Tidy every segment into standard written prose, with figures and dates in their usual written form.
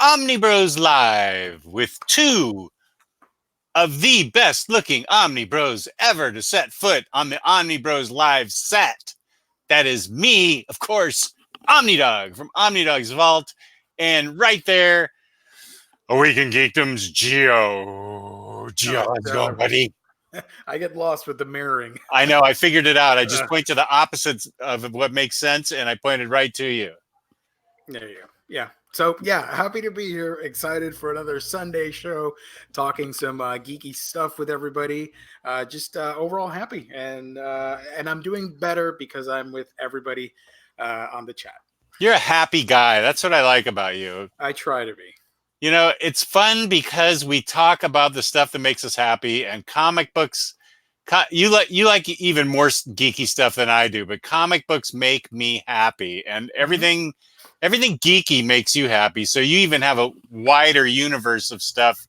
OmniBros Live with two of the best looking OmniBros ever to set foot on the OmniBros Live set. That is me, of course, OmniDog from OmniDog's Vault. And right there, Awaken Geekdom's Geo. Geo, how's it going, buddy? I get lost with the mirroring. I know, I figured it out. I just point to the opposites of what makes sense, and I pointed right to you. There you go. Yeah. So, yeah, happy to be here. Excited for another Sunday show, talking some geeky stuff with everybody. Just overall happy. And I'm doing better because I'm with everybody on the chat. You're a happy guy. That's what I like about you. I try to be. You know, it's fun because we talk about the stuff that makes us happy, and comic books, you like even more geeky stuff than I do, but comic books make me happy, and everything geeky makes you happy. So you even have a wider universe of stuff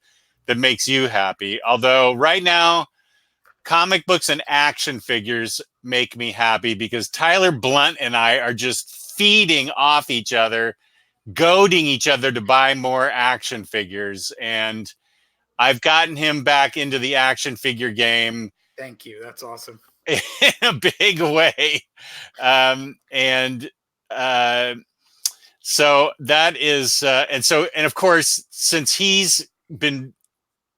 that makes you happy. Although right now, comic books and action figures make me happy because Tyler Blunt and I are just feeding off each other, goading each other to buy more action figures. And I've gotten him back into the action figure game. Thank you. That's awesome. In a big way. So that is, and of course, since he's been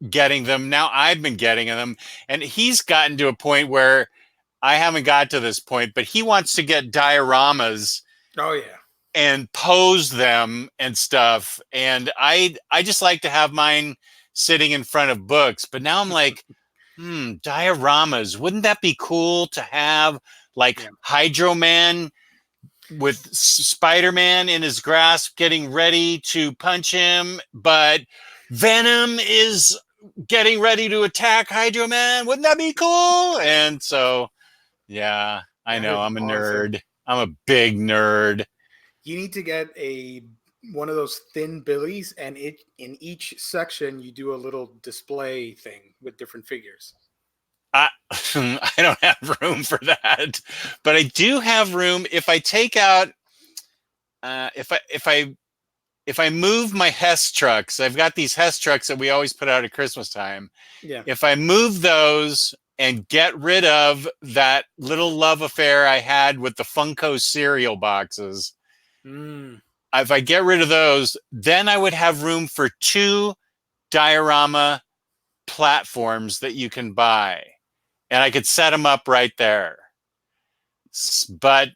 getting them, now I've been getting them, and he's gotten to a point where I haven't got to this point, but he wants to get dioramas. Oh yeah. And pose them and stuff. And I just like to have mine sitting in front of books. But now I'm like, dioramas. Wouldn't that be cool to have like Hydro Man with Spider-Man in his grasp getting ready to punch him, but Venom is getting ready to attack Hydro Man? Wouldn't that be cool? And so, yeah, I know I'm a nerd. I'm a big nerd. You need to get one of those thin billies, and in each section you do a little display thing with different figures. I don't have room for that, but I do have room if I take out if I move my Hess trucks. I've got these Hess trucks that we always put out at Christmas time. Yeah. If I move those and get rid of that little love affair I had with the Funko cereal boxes, if I get rid of those, then I would have room for 2 diorama platforms that you can buy. And I could set them up right there. But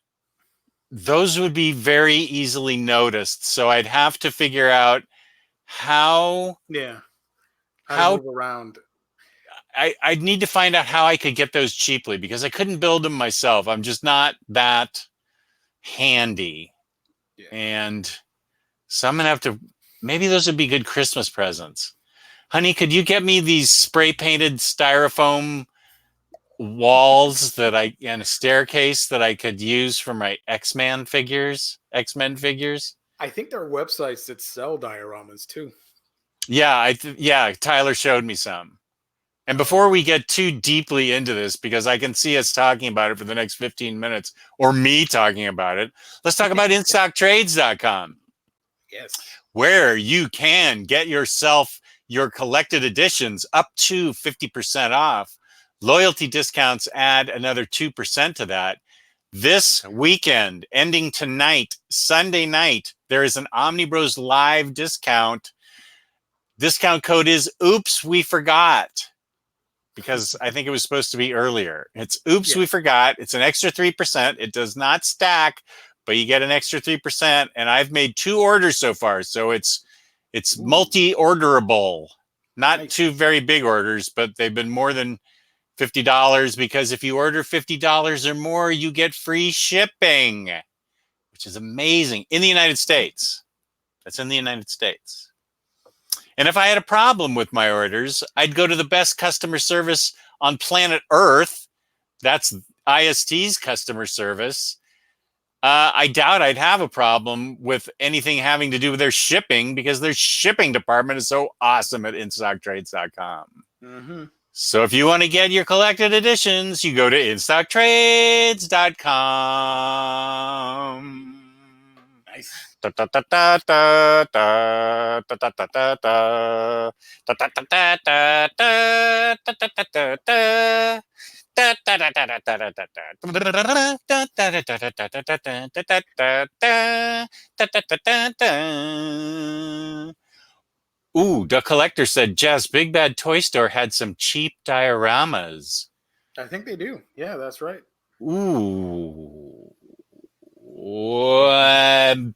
those would be very easily noticed. So I'd have to figure out how move around. I'd need to find out how I could get those cheaply because I couldn't build them myself. I'm just not that handy. Yeah. And so I'm going to have to, maybe those would be good Christmas presents. Honey, could you get me these spray painted styrofoam walls and a staircase that I could use for my X-Men figures? I think there are websites that sell dioramas too. Yeah, Tyler showed me some. And before we get too deeply into this, because I can see us talking about it for the next 15 minutes, or me talking about it, let's talk about InStockTrades.com. Yes. Where you can get yourself your collected editions up to 50% off. Loyalty discounts add another 2% to that. This weekend, ending tonight, Sunday night, there is an OmniBros Live discount. Discount code is Oops, We Forgot. Because I think it was supposed to be earlier. It's Oops, We Forgot. It's an extra 3%. It does not stack, but you get an extra 3%. And I've made 2 orders so far. So it's multi-orderable. Not 2 very big orders, but they've been more than $50 because if you order $50 or more, you get free shipping, which is amazing in the United States. That's in the United States. And if I had a problem with my orders, I'd go to the best customer service on planet Earth. That's IST's customer service. I doubt I'd have a problem with anything having to do with their shipping because their shipping department is so awesome at InStockTrades.com. Mm-hmm. So if you want to get your collected editions, you go to InStockTrades.com. Nice. Ooh, the collector said, Jess, Big Bad Toy Store had some cheap dioramas. I think they do. Yeah, that's right. Ooh.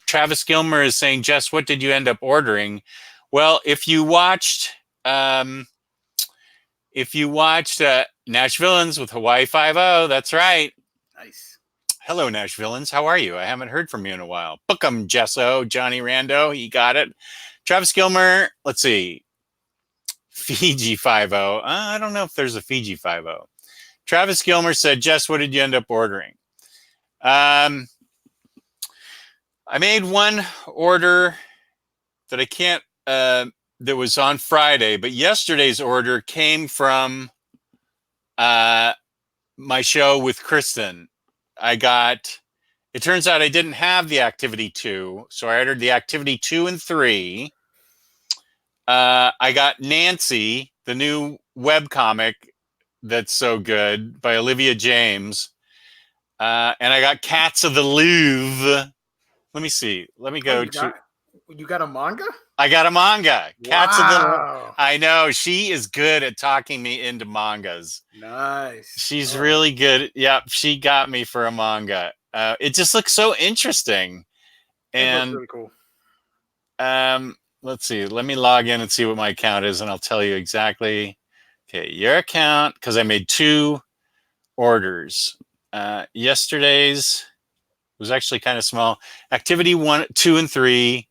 Travis Gilmer is saying, Jess, what did you end up ordering? Well, um, if you watched Nash Villains with Hawaii Five-0, that's right. Nice. Hello, Nash Villains. How are you? I haven't heard from you in a while. Book 'em, Jesso. Johnny Rando, he got it. Travis Gilmer, let's see. Fiji 5-0. I don't know if there's a Fiji 5-0. Travis Gilmer said, Jess, what did you end up ordering? I made one order that I can't, that was on Friday, but yesterday's order came from my show with Kristen. It turns out I didn't have the Activity 2, so I ordered the Activity 2 and 3. I got Nancy, the new webcomic that's so good by Olivia James. And I got Cats of the Louvre. Let me see. Let me go You got a manga? I got a manga. Cats of the Wow. I know. She is good at talking me into mangas. Nice. She's really good. Yep, she got me for a manga. It just looks so interesting. It looks And really cool. let's see. Let me log in and see what my account is, and I'll tell you exactly. Okay, your account, because I made 2 orders. Yesterday's was actually kind of small. Activity 1, 2, and 3.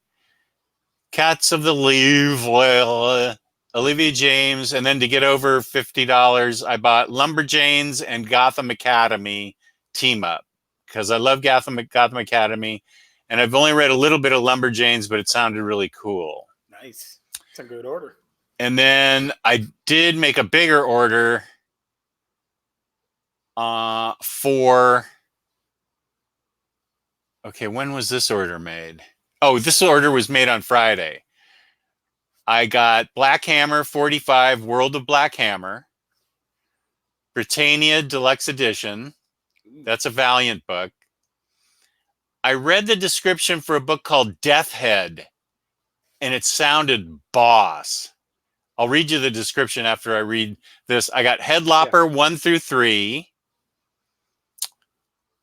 Cats of the Louvre, Olivia James, and then to get over $50, I bought Lumberjanes and Gotham Academy Team Up because I love Gotham Academy, and I've only read a little bit of Lumberjanes, but it sounded really cool. Nice. It's a good order. And then I did make a bigger order for. Okay, when was this order made? Oh, this order was made on Friday. I got Black Hammer 45, World of Black Hammer, Britannia Deluxe Edition. That's a Valiant book. I read the description for a book called Death Head, and it sounded boss. I'll read you the description after I read this. I got Headlopper 1 through 3,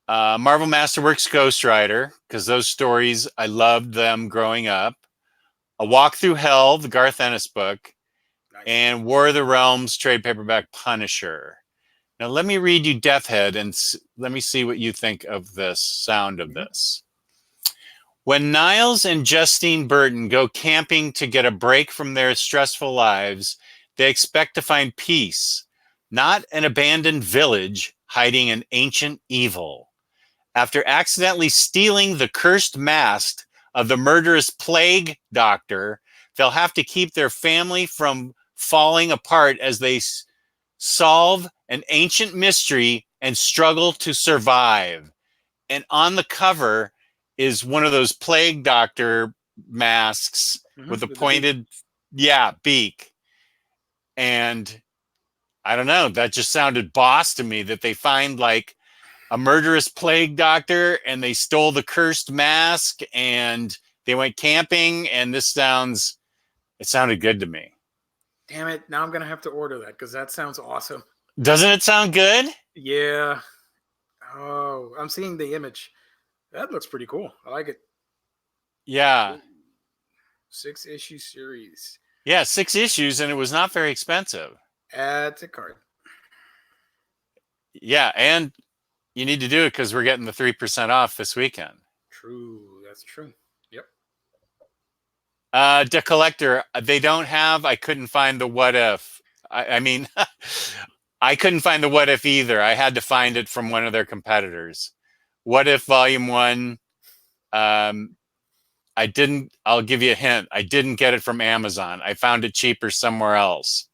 Marvel Masterworks Ghost Rider, because those stories, I loved them growing up. A Walk Through Hell, the Garth Ennis book, nice. And War of the Realms trade paperback Punisher. Now let me read you Death Head and let me see what you think of this sound of this. When Niles and Justine Burton go camping to get a break from their stressful lives, they expect to find peace, not an abandoned village hiding an ancient evil. After accidentally stealing the cursed mask of the murderous plague doctor, they'll have to keep their family from falling apart as they solve an ancient mystery and struggle to survive. And on the cover is one of those plague doctor masks with a pointed, beak. And I don't know, that just sounded boss to me, that they find like a murderous plague doctor and they stole the cursed mask and they went camping, and it sounded good to me. Damn it. Now I'm going to have to order that because that sounds awesome. Doesn't it sound good? Yeah. Oh, I'm seeing the image. That looks pretty cool. I like it. Yeah. 6-issue series. Yeah, 6 issues, and it was not very expensive. Add to cart. Yeah, and you need to do it because we're getting the 3% off this weekend. True. That's true. Yep. The collector, they don't have, I couldn't find the What If. I mean, I couldn't find the What If either. I had to find it from one of their competitors. What If Volume 1, I'll give you a hint. I didn't get it from Amazon. I found it cheaper somewhere else.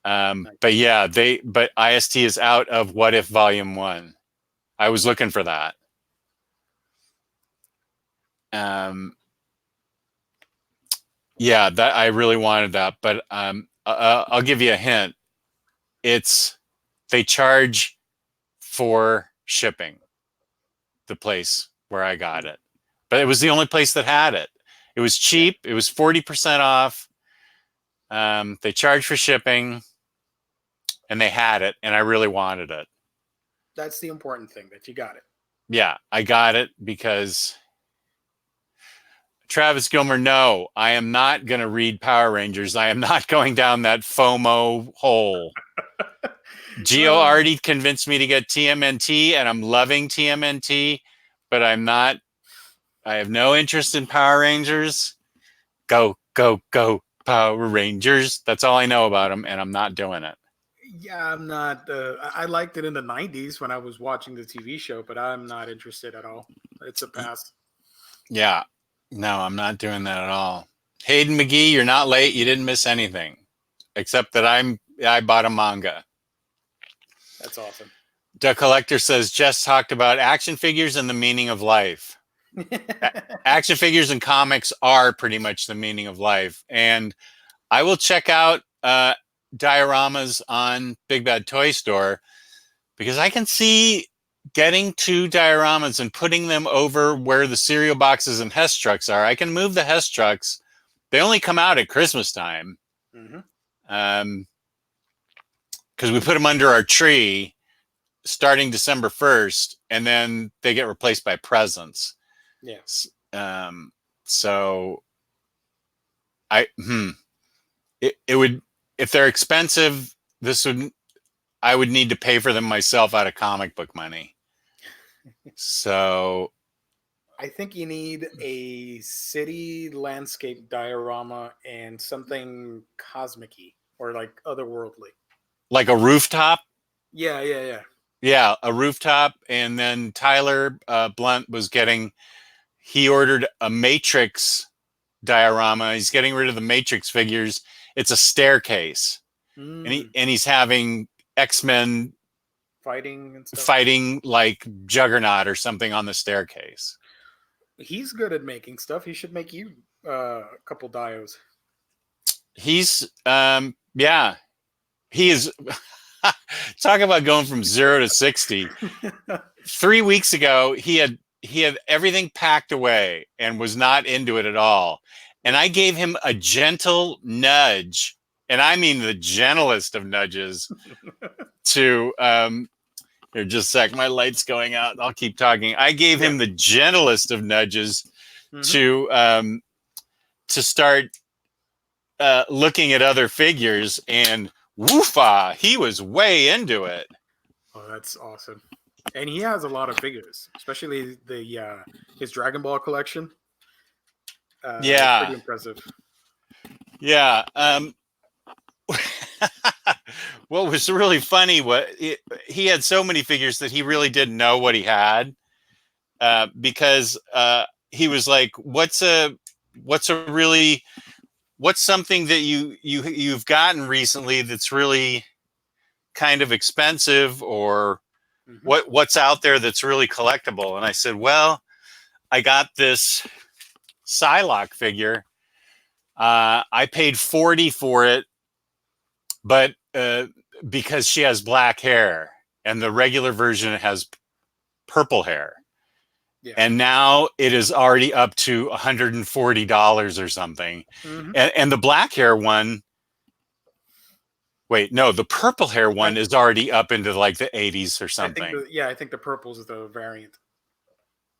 But yeah, but IST is out of What If Volume 1. I was looking for that. um, yeah, that I really wanted that, but I'll give you a hint. They charge for shipping, the place where I got it, but it was the only place that had it. It was Yeah, cheap. It was 40% off. They charged for shipping, and they had it, and I really wanted it. that's the important thing, that you got it. Yeah, I got it because Travis Gilmer, no, I am not going to read Power Rangers. I am not going down that FOMO hole. Gio already convinced me to get TMNT, and I'm loving TMNT, but I'm not, I have no interest in Power Rangers. Go, go, go, Power Rangers. That's all I know about them, and I'm not doing it. Yeah, I'm not. I liked it in the '90s when I was watching the TV show, but I'm not interested at all. It's a pass. Yeah, no, I'm not doing that at all. Hayden McGee, you're not late. You didn't miss anything, except that I bought a manga. That's awesome. The Collector says Jess talked about action figures and the meaning of life. Action figures and comics are pretty much the meaning of life, and I will check out dioramas on Big Bad Toy Store, because I can see getting 2 dioramas and putting them over where the cereal boxes and Hess trucks are. I can move the Hess trucks. They only come out at Christmas time. Mm-hmm. Because we put them under our tree starting December 1st, and then they get replaced by presents. Yes. So it would, if they're expensive, I would need to pay for them myself out of comic book money. So I think you need a city landscape diorama and something cosmic-y or like otherworldly. like a rooftop. Yeah. Yeah, a rooftop. And then Tyler Blunt he ordered a Matrix diorama. He's getting rid of the Matrix figures. It's a staircase. And he's having X-Men Fighting and stuff. fighting like Juggernaut or something on the staircase. He's good at making stuff. He should make you a couple dios. He's yeah. He is talk about going from 0 to 60. 3 weeks ago, he had everything packed away and was not into it at all. And I gave him a gentle nudge, and I mean the gentlest of nudges, to here, just a sec, my light's going out. I'll keep talking. I gave him the gentlest of nudges to start looking at other figures, and woofa, he was way into it. Oh, that's awesome. And he has a lot of figures, especially his Dragon Ball collection. Yeah, pretty impressive. Yeah. What was really funny, he had so many figures that he really didn't know what he had, because he was like, what's something that you've gotten recently that's really kind of expensive, or what's out there that's really collectible? And I said, well, I got this Psylocke figure. I paid $40 for it, but because she has black hair, and the regular version has purple hair. Yeah. And now it is already up to $140 or something. And the black hair one, wait, no, the purple hair one is already up into like the 80s or something. I think the purple is the variant.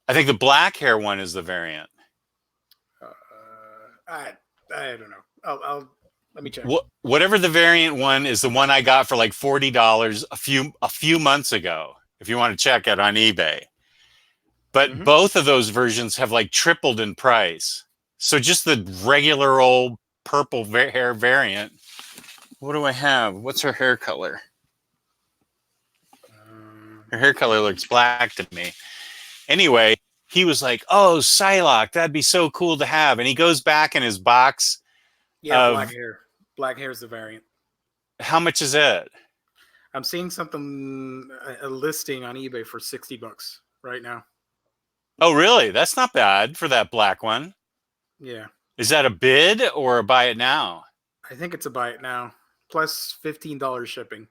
I think the black hair one is the variant. I don't know. Let me check. Whatever the variant one is, the one I got for like $40 a few months ago, if you want to check it on eBay. But both of those versions have like tripled in price. So just the regular old purple hair variant. What do I have? What's her hair color? Her hair color looks black to me. Anyway, he was like, oh, Psylocke, that'd be so cool to have. And he goes back in his box. Yeah, black hair. Black hair is the variant. How much is it? I'm seeing something, a listing on eBay for $60 right now. Oh, really? That's not bad for that black one. Yeah, Is that a bid or a buy it now? I think it's a buy it now, plus $15 shipping.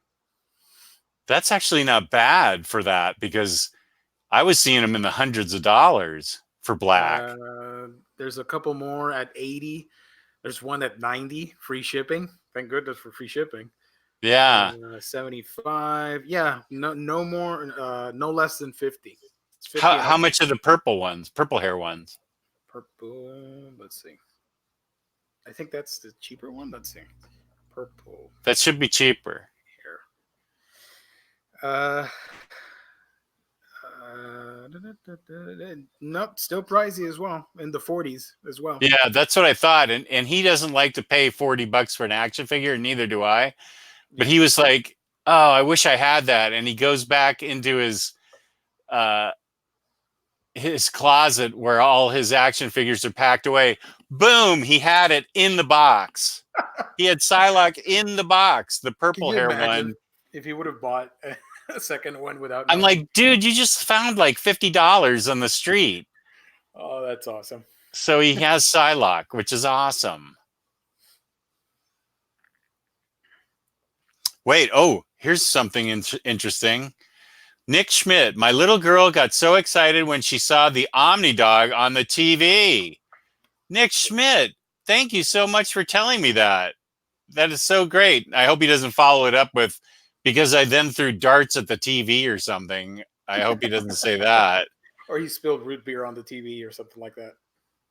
That's actually not bad for that because I was seeing them in the hundreds of dollars for black. There's a couple more at 80. There's one at 90, free shipping. Thank goodness for free shipping. Yeah. 75. Yeah, no more, no less than 50. It's 50 How out. much are the purple ones? Purple hair ones? Purple. Let's see. I think that's the cheaper one. Let's see. Purple That should be cheaper. hair. Uh, nope, still pricey as well, in the 40s as well. Yeah, that's what I thought. And he doesn't like to pay $40 for an action figure, and neither do I. But Yeah. he was like, "Oh, I wish I had that." And he goes back into uh his closet where all his action figures are packed away. Boom, he had it in the box. He had Psylocke in the box, the Can purple you hair imagine one. if he would have bought a second one without I'm knowing? like, dude, you just found like $50 on the street. Oh, that's awesome. So he has Psylocke, which is awesome. Wait, oh, here's something interesting. Nick Schmidt, my little girl got so excited when she saw the Omni Dog on the TV. Nick Schmidt, thank you so much for telling me that. That is so great. I hope he doesn't follow it up with because I then threw darts at the TV or something. I hope he doesn't say that. Or he spilled root beer on the TV or something like that.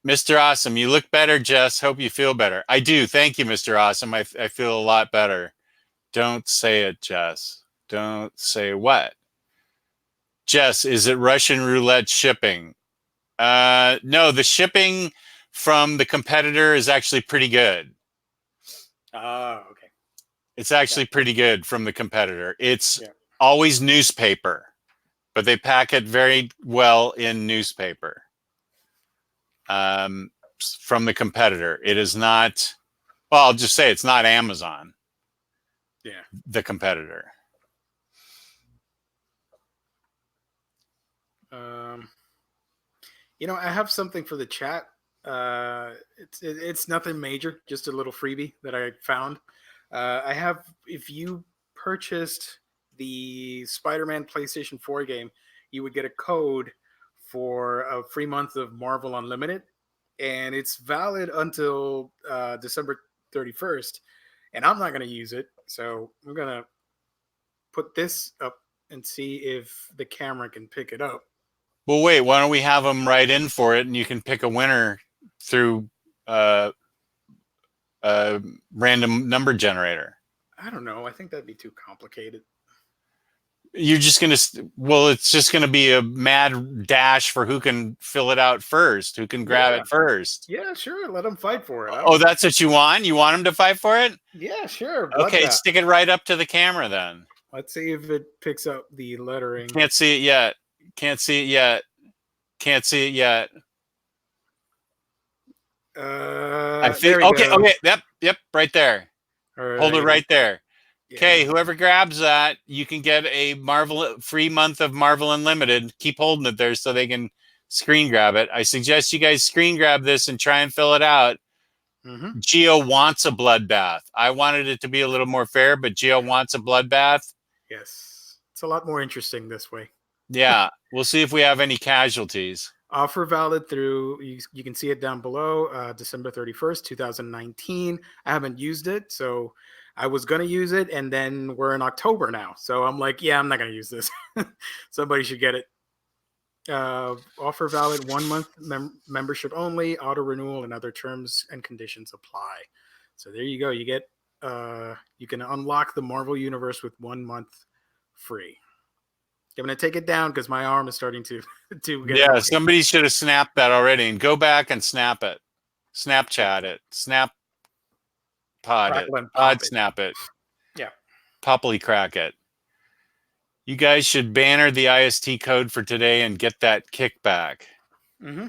Mr. Awesome, you look better, Jess. Hope you feel better. I do. Thank you, Mr. Awesome. I feel a lot better. Don't say it, Jess. Don't say what? Jess, is it Russian roulette shipping? No, the shipping from the competitor is actually pretty good. Oh, okay. It's actually pretty good from the competitor. It's Yeah. always newspaper, but they pack it very well in newspaper. From the competitor, it is not. Well, I'll just say it's not Amazon. Yeah. The competitor. You know, I have something for the chat. It's nothing major, just a little freebie that I found. I have, if you purchased the Spider-Man PlayStation 4 game, you would get a code for a free month of Marvel Unlimited, and it's valid until December 31st. And I'm not going to use it, so I'm going to put this up and see if the camera can pick it up. Well, wait. Why don't we have them write in for it, and you can pick a winner through a random number generator. I don't know. I think that'd be too complicated. You're just gonna. Well, it's just gonna be a mad dash for who can fill it out first, who can grab it first. Yeah, sure. Let them fight for it. Oh, that's what you want? You want them to fight for it? Yeah, sure. Okay, stick it right up to the camera then. Let's see if it picks up the lettering. Can't see it yet. Can't see it yet. Can't see it yet. I think. Okay. Go. Okay. Yep. Right there. Hold it right there. Okay. Yeah. Whoever grabs that, you can get a free month of Marvel Unlimited. Keep holding it there so they can screen grab it. I suggest you guys screen grab this and try and fill it out. Mm-hmm. Geo wants a bloodbath. I wanted it to be a little more fair, but Geo wants a bloodbath. Yes. It's a lot more interesting this way. Yeah. We'll see if we have any casualties. Offer valid through, you can see it down below, December 31st, 2019. I haven't used it, so I was going to use it, and then we're in October now. So I'm like, yeah, I'm not going to use this. Somebody should get it. Offer valid 1 month membership only, auto renewal, and other terms and conditions apply. So there you go. You get, you can unlock the Marvel Universe with 1 month free. I'm going to take it down because my arm is starting to get. Yeah, somebody should have snapped that already and go back and snap it. Snapchat it. Snap pod it. Pod snap it. Yeah. Poppily crack it. You guys should banner the IST code for today and get that kickback. Mm-hmm.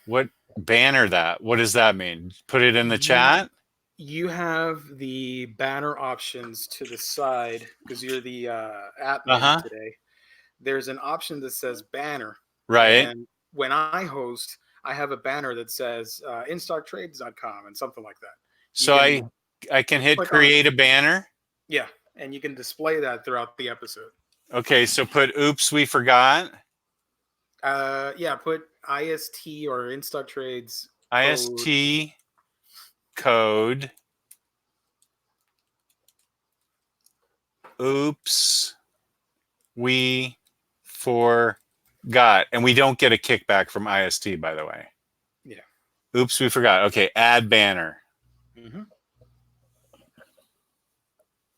What banner that? What does that mean? Put it in the chat? You have the banner options to the side because you're the admin today. There's an option that says banner. Right. And when I host, I have a banner that says instocktrades.com and something like that. You So can I can hit click on, create a banner. yeah, and you can display that throughout the episode. Okay, so put oops, we forgot. Yeah, put IST or in stock trades code. IST code. Oops, we forgot. And we don't get a kickback from IST, by the way. Yeah. Oops, we forgot. Okay, add banner. Mm-hmm.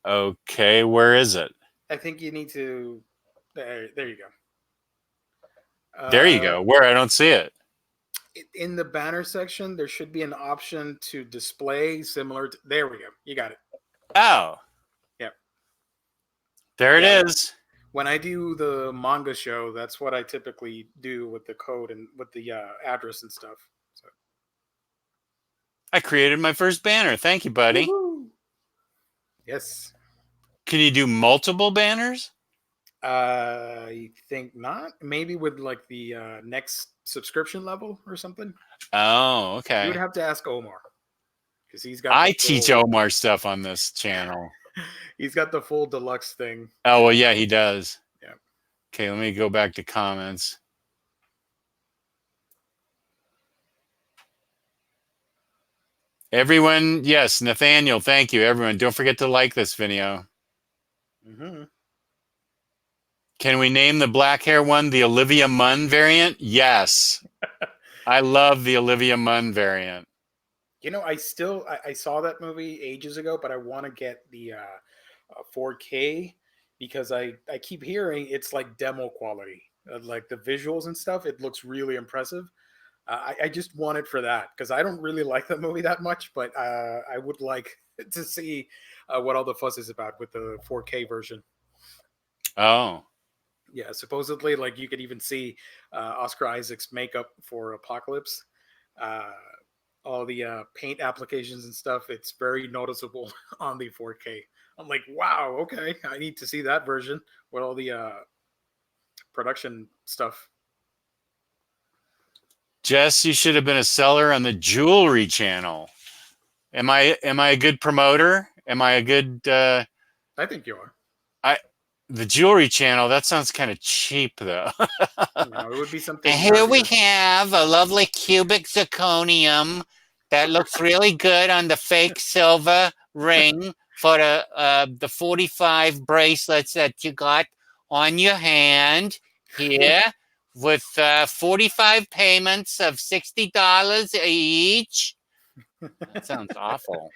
Okay, where is it? I think you need to. There you go. There you go. Where? I don't see it. In the banner section, there should be an option to display similar to. There we go. You got it. Oh, Yep. there it Yeah. is. When I do the manga show, that's what I typically do with the code and with the address and stuff. So. I created my first banner. Thank you, buddy. Woo-hoo. Yes. Can you do multiple banners? I think not. Maybe with like the next subscription level or something. Oh, You okay. would have to ask Omar because he's got. I teach Omar stuff on this channel. He's got the full deluxe thing. Oh, well, yeah, he does. Yeah. Okay, let me go back to comments. Everyone, yes, Nathaniel, thank you. Everyone, don't forget to like this video. Mm-hmm. Can we name the black hair one the Olivia Munn variant? Yes. I love the Olivia Munn variant. You know, I saw that movie ages ago, but I want to get the 4K because I keep hearing it's like demo quality, like the visuals and stuff. It looks really impressive. I just want it for that because I don't really like the movie that much, but I would like to see what all the fuss is about with the 4K version. Oh. Yeah, supposedly, like you could even see Oscar Isaac's makeup for Apocalypse. Uh, all the paint applications and stuff. It's very noticeable on the 4K. I'm like, wow, okay, I need to see that version with all the production stuff. Jess, you should have been a seller on the jewelry channel. Am I a good promoter? Am I a good I think you are. The jewelry channel, that sounds kind of cheap though. It would be something. And here we have a lovely cubic zirconium that looks really good on the fake silver ring for the 45 bracelets that you got on your hand here with 45 payments of $60 each. That sounds awful.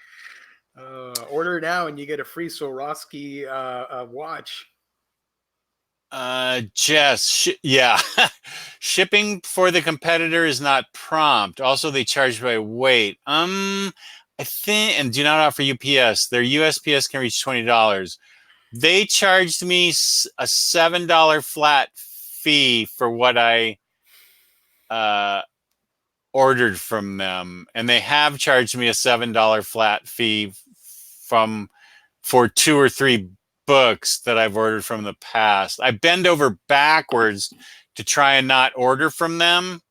Order now and you get a free Swarovski watch. Jess, yeah. Shipping for the competitor is not prompt. Also, they charge by weight. I think, and do not offer UPS. Their USPS can reach $20. They charged me a $7 flat fee for what I ordered from them, and they have charged me a $7 flat fee for 2 or 3 books that I've ordered from the past. I bend over backwards to try and not order from them.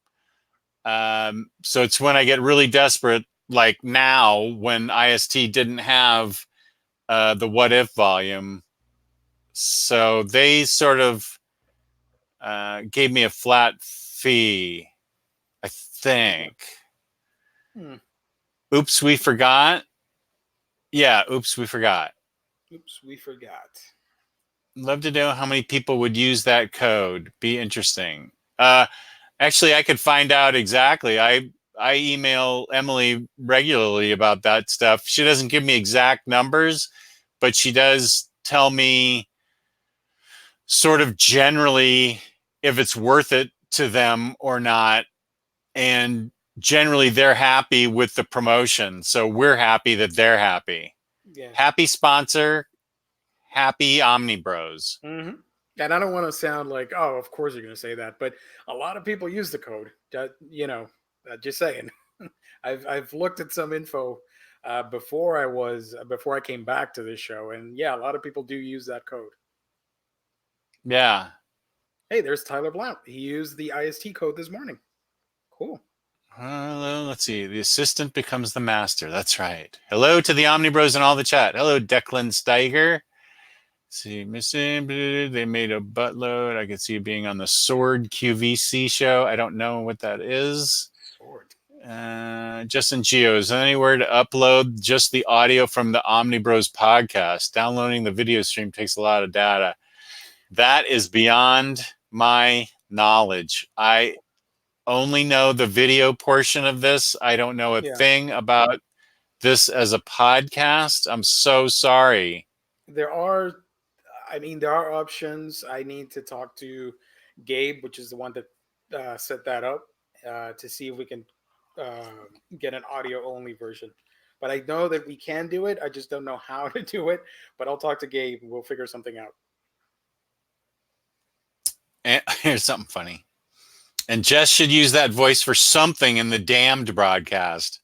So it's when I get really desperate, like now when IST didn't have the What If volume. So they sort of gave me a flat fee, I think. Oops, we forgot. Yeah, oops, we forgot. Oops, we forgot. Love to know how many people would use that code. Be interesting. Actually, I could find out exactly. I email Emily regularly about that stuff. She doesn't give me exact numbers, but she does tell me sort of generally if it's worth it to them or not. And generally, they're happy with the promotion. So we're happy that they're happy. Yeah. Happy sponsor, happy OmniBros. Mm-hmm. And I don't want to sound like, oh, of course you're going to say that, but a lot of people use the code. Just saying. I've looked at some info before I came back to this show, and yeah, a lot of people do use that code. Yeah. Hey, there's Tyler Blount. He used the IST code this morning. Cool. Let's see. The assistant becomes the master. That's right. Hello to the OmniBros and all the chat. Hello, Declan Steiger. See, missing. They made a buttload. I could see you being on the Sword QVC show. I don't know what that is. Sword. Justin Geo, is there anywhere to upload just the audio from the OmniBros podcast? Downloading the video stream takes a lot of data. That is beyond my knowledge. I only know the video portion of this. I don't know a thing about this as a podcast. I'm so sorry. There are options. I need to talk to Gabe, which is the one that set that up, to see if we can get an audio only version. But I know that we can do it. I just don't know how to do it. But I'll talk to Gabe and we'll figure something out. And here's something funny. And Jess should use that voice for something in the damned broadcast.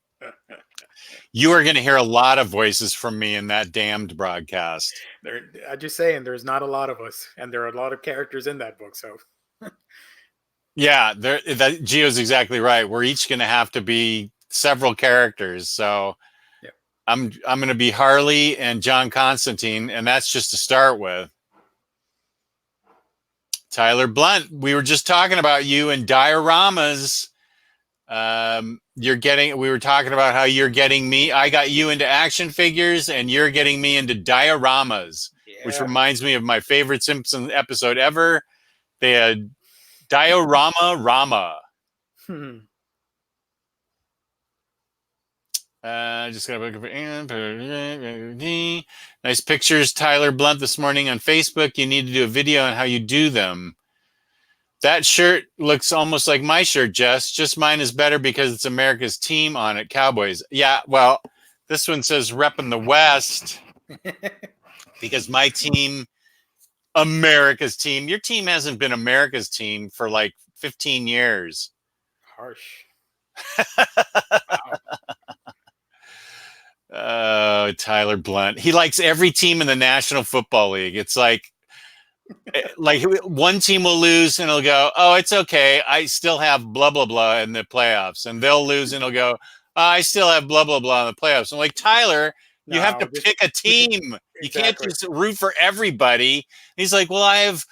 You are going to hear a lot of voices from me in that damned broadcast. I'm just saying, there's not a lot of us, and there are a lot of characters in that book. So, yeah, that Gio's exactly right. We're each going to have to be several characters. So, I'm going to be Harley and John Constantine, and that's just to start with. Tyler Blunt, we were just talking about you and Dioramas. We were talking about how you're getting me. I got you into action figures and you're getting me into dioramas, which reminds me of my favorite Simpsons episode ever. They had Diorama Rama. Just got a nice pictures, Tyler Blunt, this morning on Facebook. You need to do a video on how you do them. That shirt looks almost like my shirt, Jess. Just mine is better because it's America's team on it, Cowboys. Yeah, well, this one says repping the West because my team, America's team. Your team hasn't been America's team for like 15 years. Harsh. Wow. Tyler Blunt. He likes every team in the National Football League. It's like one team will lose and he'll go, oh, it's okay. I still have blah, blah, blah in the playoffs. And they'll lose and he'll go, I still have blah, blah, blah in the playoffs. I'm like, Tyler, you have to pick a team. You can't just root for everybody. And he's like, well, I have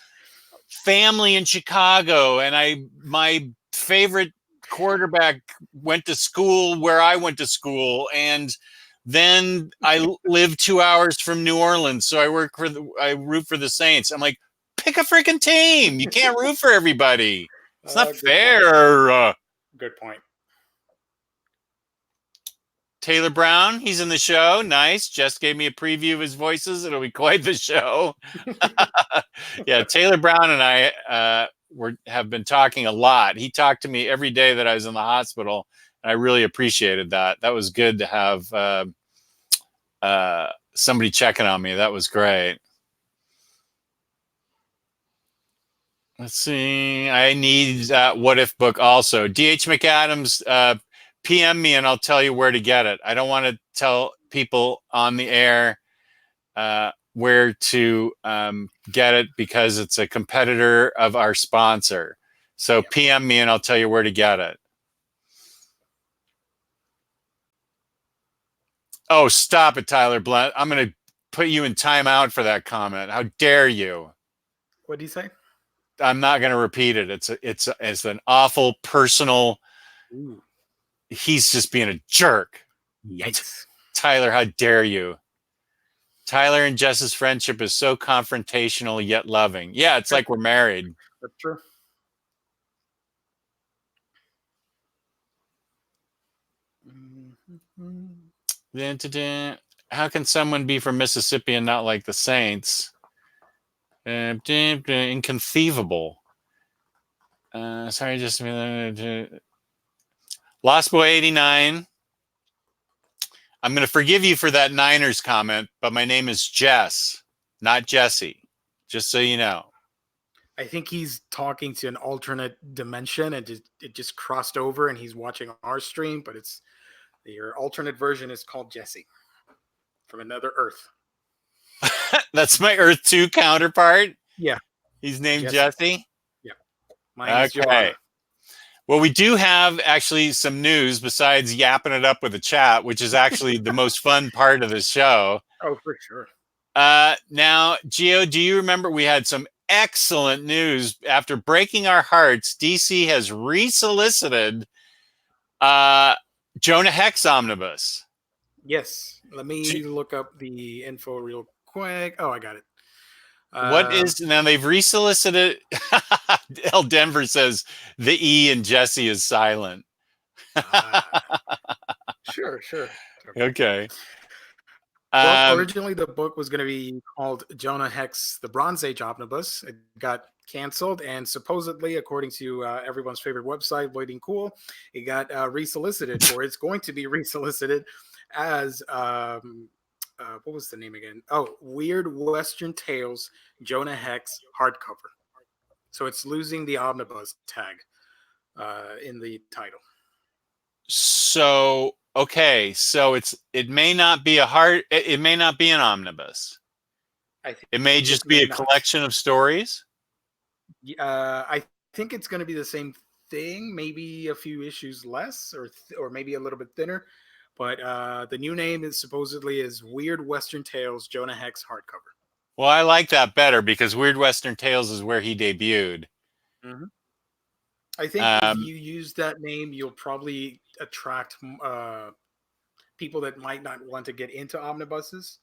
family in Chicago and my favorite quarterback went to school where I went to school. And then I live 2 hours from New Orleans, so I root for the Saints. I'm like, pick a freaking team. You can't root for everybody. It's not fair. Good point. Taylor Brown, he's in the show. Nice. Jess gave me a preview of his voices. It'll be quite the show. Yeah, Taylor Brown and I have been talking a lot. He talked to me every day that I was in the hospital, and I really appreciated that. That was good to have somebody checking on me. That was great. Let's see. I need that What If book also. D.H. McAdams, PM me and I'll tell you where to get it. I don't want to tell people on the air where to get it because it's a competitor of our sponsor. So PM me and I'll tell you where to get it. Oh, stop it, Tyler Blunt. I'm going to put you in timeout for that comment. How dare you? What do you say? I'm not going to repeat it. It's an awful personal. Ooh. He's just being a jerk. Yikes. Tyler, how dare you? Tyler and Jess's friendship is so confrontational yet loving. Yeah, it's like we're married. That's true. How can someone be from Mississippi and not like the Saints? Inconceivable. Sorry, just Lost Boy 89. I'm going to forgive you for that Niners comment, but my name is Jess, not Jesse. Just so you know. I think he's talking to an alternate dimension, and it just crossed over, and he's watching our stream. But your alternate version is called Jesse from another Earth. That's my Earth 2 counterpart. Yeah, he's named Jesse. Yeah. Mine is Okay. Joanna. Well, we do have actually some news besides yapping it up with the chat, which is actually the most fun part of the show. Oh, for sure. Now, Gio, do you remember we had some excellent news after breaking our hearts? DC has resolicited Jonah Hex Omnibus. Yes. Let me look up the info real quick. Oh, I got it. What is now? They've resolicited. El Denver says the E in Jesse is silent. Sure, sure. Okay. Well, originally the book was going to be called Jonah Hex, the Bronze Age Omnibus. It got canceled, and supposedly, according to everyone's favorite website, Waiting Cool, it got resolicited, or it's going to be resolicited as what was the name again? Oh, Weird Western Tales Jonah Hex hardcover. So it's losing the omnibus tag in the title. So okay, so it may not be it may not be an omnibus. It may just be a collection of stories. I think it's going to be the same thing, maybe a few issues less, or maybe a little bit thinner. But the new name is supposedly is Weird Western Tales Jonah Hex hardcover. Well, I like that better because Weird Western Tales is where he debuted. Mm-hmm. I think if you use that name, you'll probably attract people that might not want to get into omnibuses.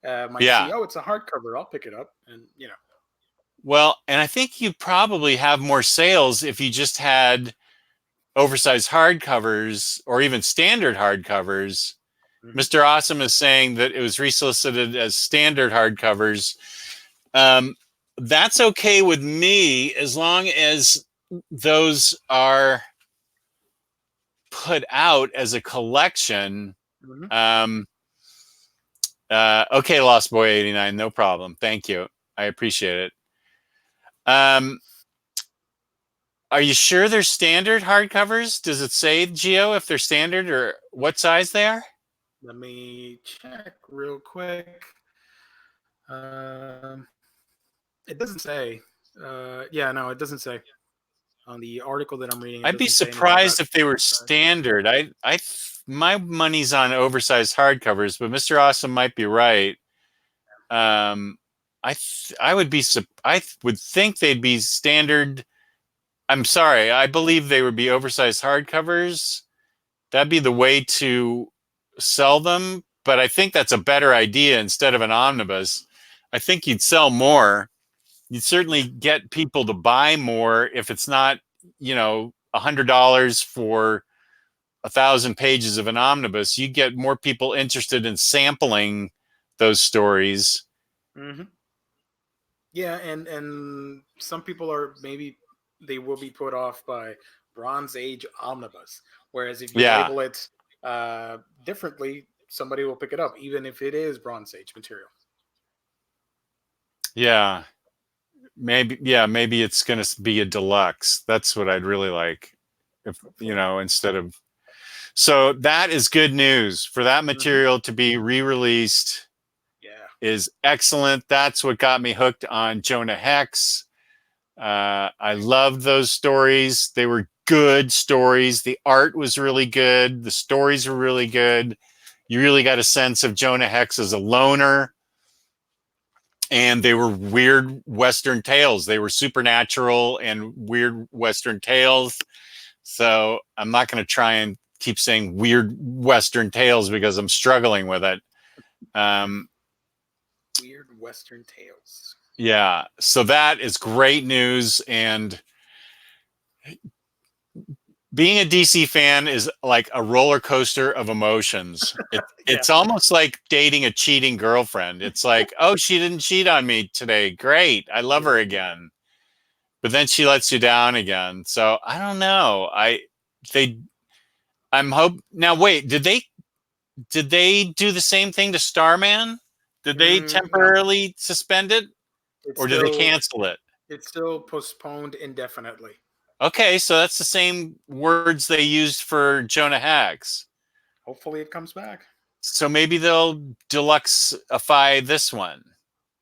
Might see, oh, it's a hardcover, I'll pick it up, and you know. Well, and I think you probably have more sales if you just had oversized hardcovers or even standard hardcovers. Mm-hmm. Mr. Awesome is saying that it was resolicited as standard hardcovers. That's okay with me as long as those are put out as a collection. Mm-hmm. Okay, Lost Boy 89, no problem. Thank you. I appreciate it. Are you sure they're standard hardcovers? Does it say, Gio, if they're standard or what size they are? Let me check real quick. It doesn't say. Yeah, no, it doesn't say. On the article that I'm reading, I'd be surprised if they were standard. My money's on oversized hardcovers, but Mr. Awesome might be right. I would think they'd be standard. I'm sorry. I believe they would be oversized hardcovers. That'd be the way to sell them. But I think that's a better idea instead of an omnibus. I think you'd sell more. You'd certainly get people to buy more if it's not, $100 for 1,000 pages of an omnibus. You get more people interested in sampling those stories. Mm-hmm. Yeah, and some people are maybe they will be put off by Bronze Age Omnibus, whereas if you label it differently, somebody will pick it up, even if it is Bronze Age material. Yeah, maybe it's going to be a deluxe. That's what I'd really like, if instead of. So that is good news for that material to be re-released. Is excellent. That's what got me hooked on Jonah Hex. I loved those stories. They were good stories. The art was really good. The stories were really good. You really got a sense of Jonah Hex as a loner. And they were weird Western tales. They were supernatural and weird Western tales. So I'm not going to try and keep saying weird Western tales because I'm struggling with it. Weird Western tales. Yeah, so that is great news. And being a DC fan is like a roller coaster of emotions. It's almost like dating a cheating girlfriend. It's like, oh, she didn't cheat on me today. Great. I love her again. But then she lets you down again. So I don't know. I'm hope now wait, did they do the same thing to Starman? Did they temporarily suspend it? Or did they cancel it? It's still postponed indefinitely. Okay, so that's the same words they used for Jonah Hex. Hopefully it comes back. So maybe they'll deluxeify this one.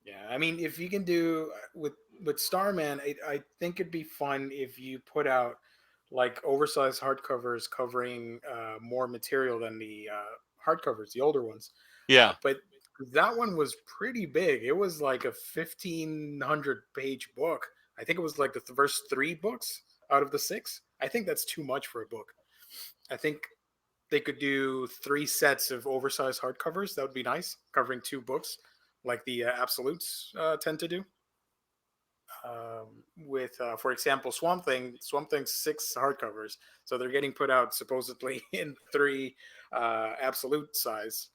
Yeah, I mean, if you can do with with Starman, I think it'd be fun if you put out like oversized hardcovers covering more material than the hardcovers, the older ones. Yeah. But that one was pretty big. It was like a 1,500-page book. I think it was like the first three books out of the six. I think that's too much for a book. I think they could do three sets of oversized hardcovers. That would be nice, covering two books, like the Absolutes tend to do. With, for example, Swamp Thing's six hardcovers, so they're getting put out supposedly in three absolute size,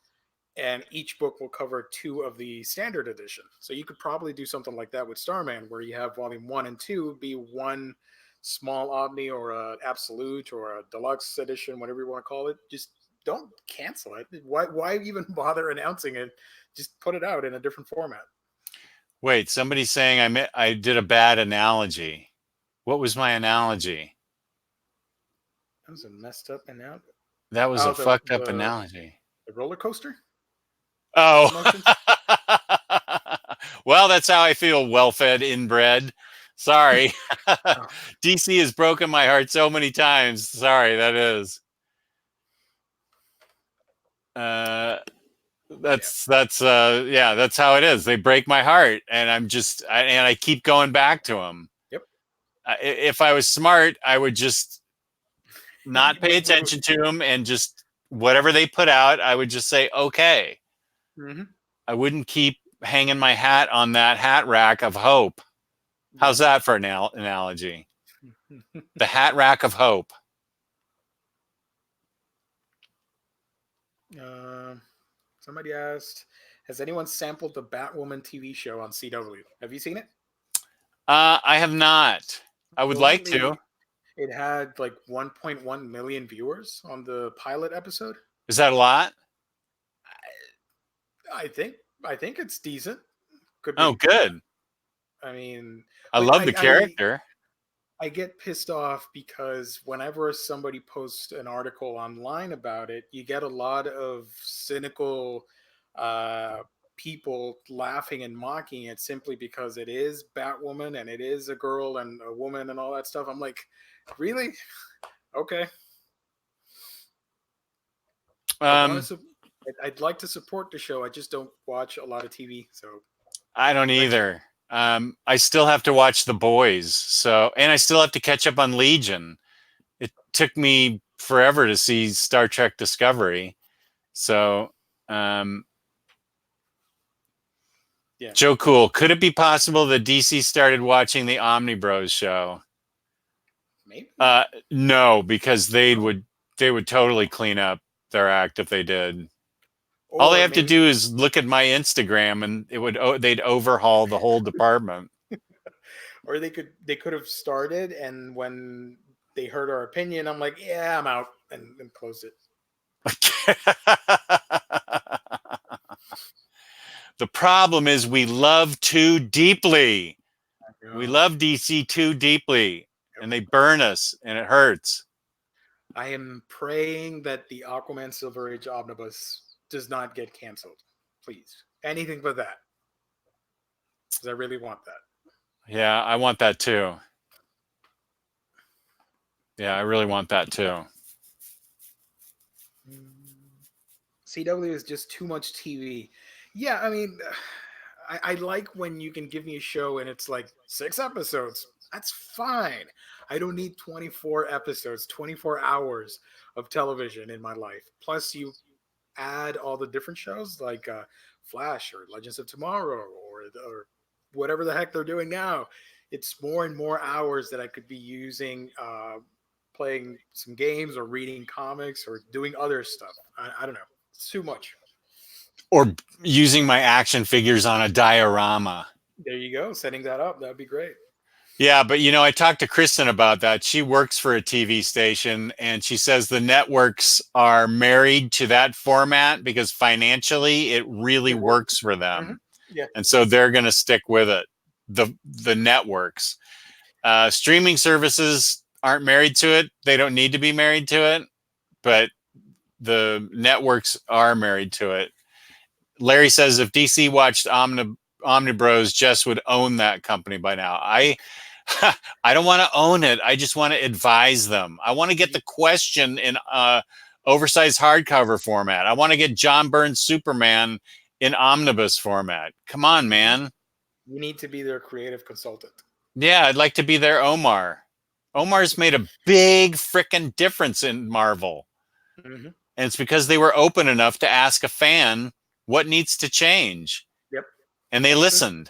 and each book will cover two of the standard edition. So you could probably do something like that with Starman, where you have volume one and two be one small omni or a absolute or a deluxe edition, whatever you want to call it. Just don't cancel it. Why even bother announcing it? Just put it out in a different format. Wait, somebody's saying I did a bad analogy. What was my analogy? That was a messed up analogy. That was Oh, a fucked up analogy. the roller coaster. Oh. Emotions. Well, that's how I feel, well-fed, inbred. Sorry. Oh, DC has broken my heart so many times. Sorry, that is. That's how it is. They break my heart, and I keep going back to them. yep. If I was smart, I would just not pay We attention to them, and just whatever they put out, I would just say okay. mm-hmm. I wouldn't keep hanging my hat on that hat rack of hope. How's that for an analogy? The hat rack of hope. Somebody asked, has anyone sampled the Batwoman TV show on CW? Have you seen it? I have not. I would like Supposedly, to. it had like 1.1 million viewers on the pilot episode. Is that a lot? I think I think it's decent. Could Oh, be. good. I mean, I but love the character. I get pissed off because whenever somebody posts an article online about it, you get a lot of cynical uh, people laughing and mocking it simply because it is Batwoman and it is a girl and a woman and all that stuff. I'm like, really? Okay. I want to. I'd like to support the show. I just don't watch a lot of TV, so I don't either. I still have to watch The Boys, and I still have to catch up on Legion. It took me forever to see Star Trek Discovery. So, yeah. Joe Cool, could it be possible that DC started watching the OmniBros show? Maybe. No, because they would totally clean up their act if they did. All they have to do is look at my Instagram, and they'd overhaul the whole department. Or they could have started, and when they heard our opinion, I'm like, yeah, I'm out, and closed it. The problem is we love too deeply. We love DC too deeply, and they burn us, and it hurts. I am praying that the Aquaman Silver Age Omnibus does not get canceled. Please. Anything but that. Because I really want that. Yeah, I want that too. Yeah, I really want that too. CW is just too much TV. Yeah, I mean, I like when you can give me a show and it's like 6 episodes. That's fine. I don't need 24 episodes, 24 hours of television in my life. Plus, you add all the different shows like Flash or Legends of Tomorrow or whatever the heck they're doing now. It's more and more hours that I could be using playing some games or reading comics or doing other stuff. I don't know. It's too much. Or using my action figures on a diorama. There you go. Setting that up. That'd be great. Yeah, but I talked to Kristen about that. She works for a TV station, and she says the networks are married to that format because financially it really works for them. Mm-hmm. Yeah. And so they're going to stick with it. The networks. Streaming services aren't married to it. They don't need to be married to it, but the networks are married to it. Larry says if DC watched OmniBros, Jess would own that company by now. I don't want to own it. I just want to advise them. I want to get the question in oversized hardcover format. I want to get John Byrne's Superman in omnibus format. Come on, man. You need to be their creative consultant. Yeah, I'd like to be their Omar. Omar's made a big frickin' difference in Marvel. Mm-hmm. And it's because they were open enough to ask a fan what needs to change. Yep. And they listened.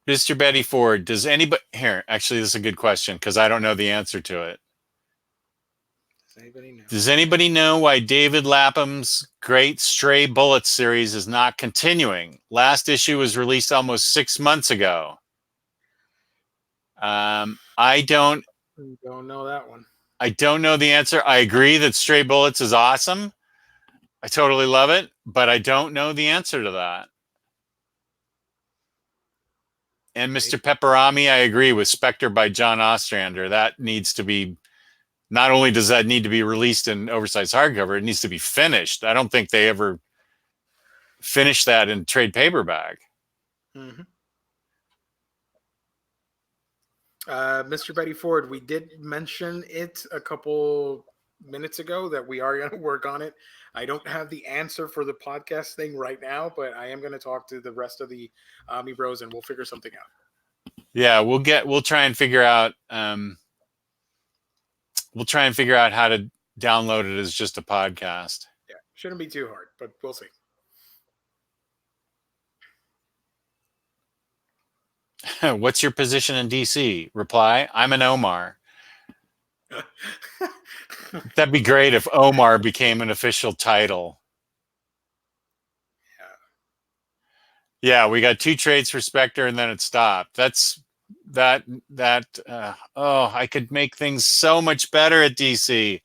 Mr. Betty Ford, does anybody here? Actually, this is a good question because I don't know the answer to it. Does anybody know why David Lapham's great Stray Bullets series is not continuing? Last issue was released almost 6 months ago. I don't know that one. I don't know the answer. I agree that Stray Bullets is awesome. I totally love it, but I don't know the answer to that. And Mr. Pepperami, I agree with Spectre by John Ostrander. That needs to be, not only does that need to be released in oversized hardcover, it needs to be finished. I don't think they ever finished that in trade paperback. Mm-hmm. Mr. Betty Ford, we did mention it a couple minutes ago that we are going to work on it. I don't have the answer for the podcast thing right now, but I am going to talk to the rest of the OmniBros and we'll figure something out. Yeah, we'll try and figure out how to download it as just a podcast. Yeah, shouldn't be too hard, but we'll see. What's your position in DC? Reply, I'm an Omar. That'd be great if Omar became an official title. Yeah, we got 2 trades for Spectre and then it stopped. I could make things so much better at DC.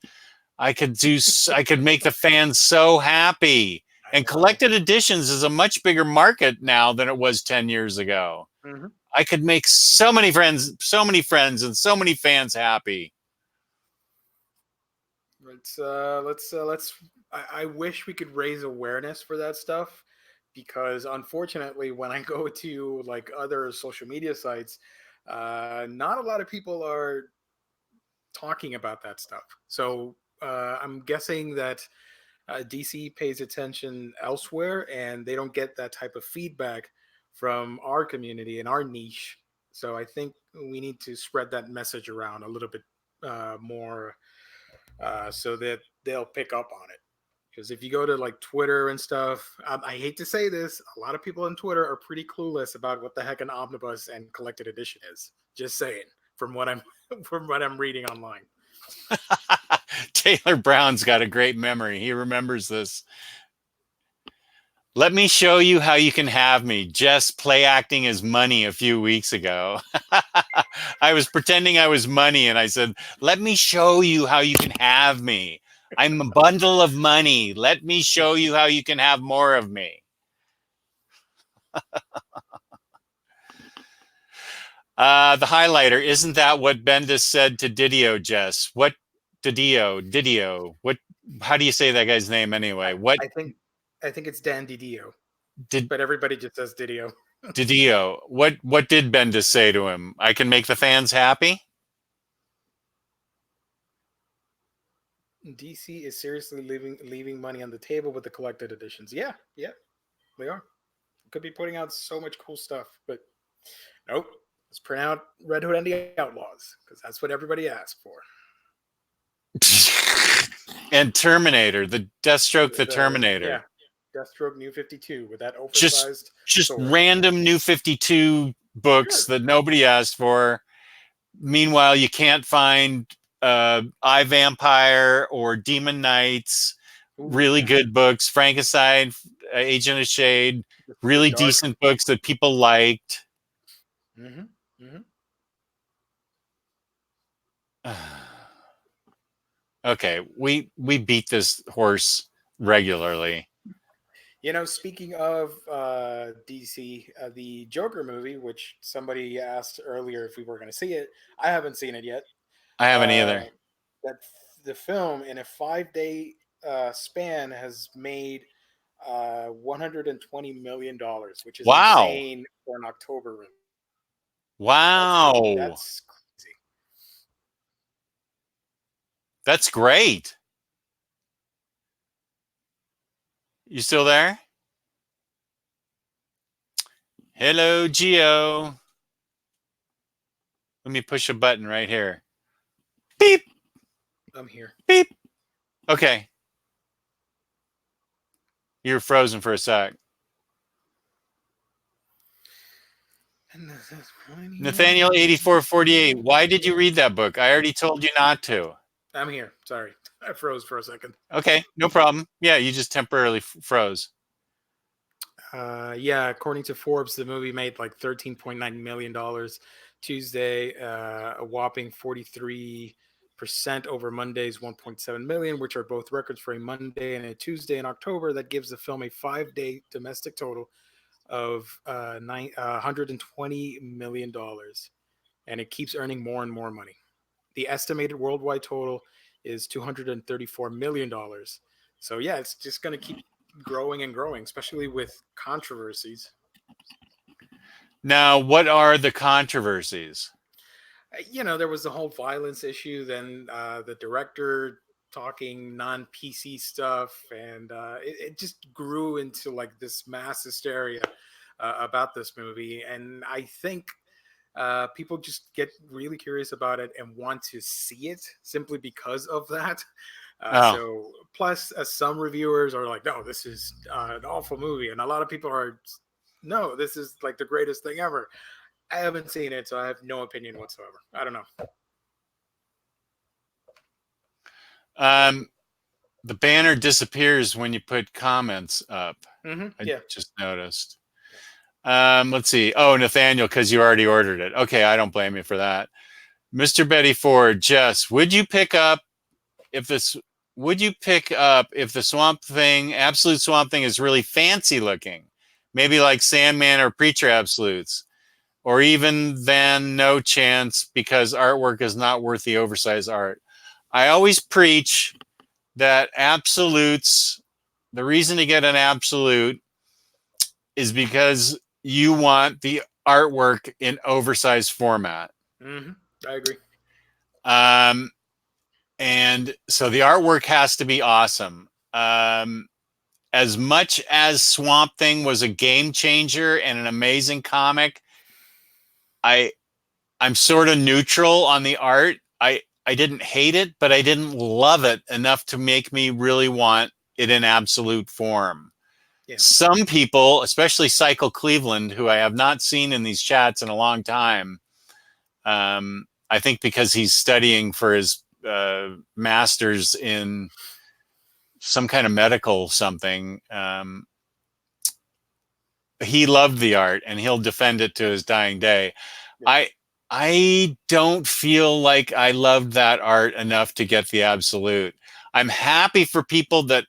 I could make the fans so happy. And collected editions is a much bigger market now than it was 10 years ago. Mm-hmm. I could make so many friends and so many fans happy. I wish we could raise awareness for that stuff, because unfortunately, when I go to like other social media sites, not a lot of people are talking about that stuff. So I'm guessing that DC pays attention elsewhere, and they don't get that type of feedback from our community and our niche. So I think we need to spread that message around a little bit more, so that they'll pick up on it. Because if you go to like Twitter and stuff, I hate to say this, a lot of people on Twitter are pretty clueless about what the heck an omnibus and collected edition is. Just saying, from what I'm reading online. Taylor Brown's got a great memory. He remembers this. Let me show you how you can have me. Jess play acting as Money a few weeks ago. I was pretending I was Money and I said, let me show you how you can have me. I'm a bundle of money. Let me show you how you can have more of me. The highlighter, isn't that what Bendis said to Didio, Jess? What Didio? What? How do you say that guy's name anyway? What? I think it's Dan Didio. But everybody just says Didio. Didio. What did Bendis say to him? I can make the fans happy? DC is seriously leaving money on the table with the collected editions. Yeah, they are. Could be putting out so much cool stuff, but nope. Let's print out Red Hood and the Outlaws, because that's what everybody asked for. And Terminator, the Deathstroke, the Terminator. Yeah, Deathstroke New 52 with that oversized just random New 52 books that nobody asked for. Meanwhile, you can't find I Vampire or Demon Knights, really good books, Frankenstein, Agent of Shade, really decent books that people liked. Okay, we beat this horse regularly. You know, speaking of DC, the Joker movie, which somebody asked earlier if we were going to see it, I haven't seen it yet. I haven't Uh, either. that the film in a 5 day span has made $120 million, which is Wow. insane for an October release. Wow. That's crazy. That's great. You still there? Hello, Geo. Let me push a button right here. Beep, I'm here. beep. Okay. You're frozen for a sec. Nathaniel 8448. Why did you read that book? I already told you not to. I'm here. Sorry, I froze for a second. Okay, no problem. Yeah, you just temporarily froze. Yeah, according to Forbes, the movie made like $13.9 million Tuesday, a whopping 43% over Monday's 1.7 million, which are both records for a Monday and a Tuesday in October. That gives the film a 5 day domestic total of $120 million, and it keeps earning more and more money. The estimated worldwide total is $234 million. So yeah, it's just going to keep growing and growing, especially with controversies. Now, what are the controversies? There was the whole violence issue, then the director talking non-PC stuff, and it just grew into like this mass hysteria about this movie. And I think people just get really curious about it and want to see it simply because of that. Oh, So, plus, some reviewers are like, "No, this is an awful movie," and a lot of people are, "No, this is like the greatest thing ever." I haven't seen it, so I have no opinion whatsoever. I don't know. um, the banner disappears when you put comments up. I Yeah. just noticed. Let's see. Oh, Nathaniel, because you already ordered it. Okay, I don't blame you for that. Mr. Betty Ford, Jess, if this would you pick up if the Swamp Thing, Absolute Swamp Thing is really fancy looking? Maybe like Sandman or Preacher Absolutes. Or even then, no chance because artwork is not worth the oversized art. I always preach that absolutes, the reason to get an absolute is because you want the artwork in oversized format. I agree. Um, and so the artwork has to be awesome. As much as Swamp Thing was a game changer and an amazing comic, I I'm sort of neutral on the art. I didn't hate it, but I didn't love it enough to make me really want it in absolute form. Yeah. Some people, especially Cycle Cleveland, who I have not seen in these chats in a long time, I think because he's studying for his master's in some kind of medical something. He loved the art and he'll defend it to his dying day. Yeah. I I don't feel like I loved that art enough to get the absolute. I'm happy for people that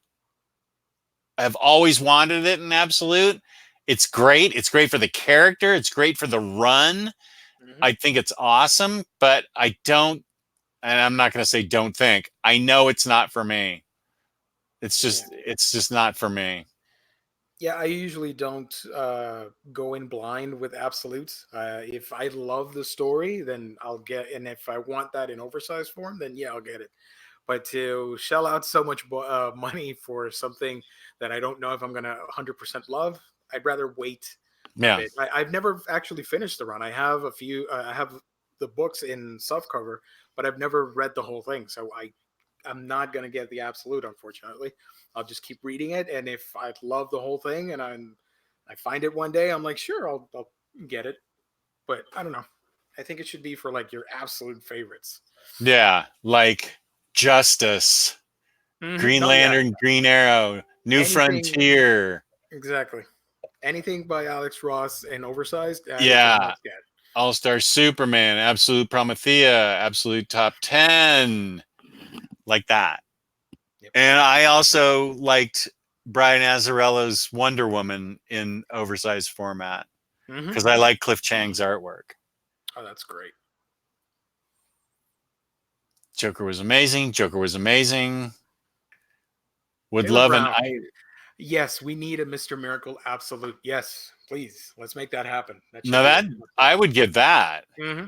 have always wanted it in absolute. It's great. It's great for the character. It's great for the run. hmm I think it's awesome, but I don't, and I'm not going to say don't think. I know it's not for me. Yeah. It's just not for me. Yeah, I usually don't go in blind with absolutes. If I love the story, then I'll get, and if I want that in oversized form, then yeah, I'll get it. But to shell out so much money for something that I don't know if I'm gonna 100% love, I'd rather wait a Yeah. bit. I've never actually finished the run. I have a few. I have the books in softcover, but I've never read the whole thing. So I'm not gonna get the absolute, unfortunately. I'll just keep reading it, and if I love the whole thing and I find it one day, I'm like, sure, I'll get it. But I don't know. I think it should be for like your absolute favorites. Yeah. Like Justice, Green Oh yeah, Lantern, Green Arrow, New anything Frontier. exactly. Anything by Alex Ross and oversized is a Yeah. must get. All Star Superman, Absolute Promethea, Absolute Top 10, like that. Yep. And I also liked Brian Azzarello's Wonder Woman in oversized format because I like Cliff Chang's artwork. Oh, that's great. Joker was amazing. Joker was amazing. Would Taylor love an Brown. I. Yes, we need a Mr. Miracle absolute. Yes, please. Let's make that happen. That should No, be a that I would get that. Mm-hmm.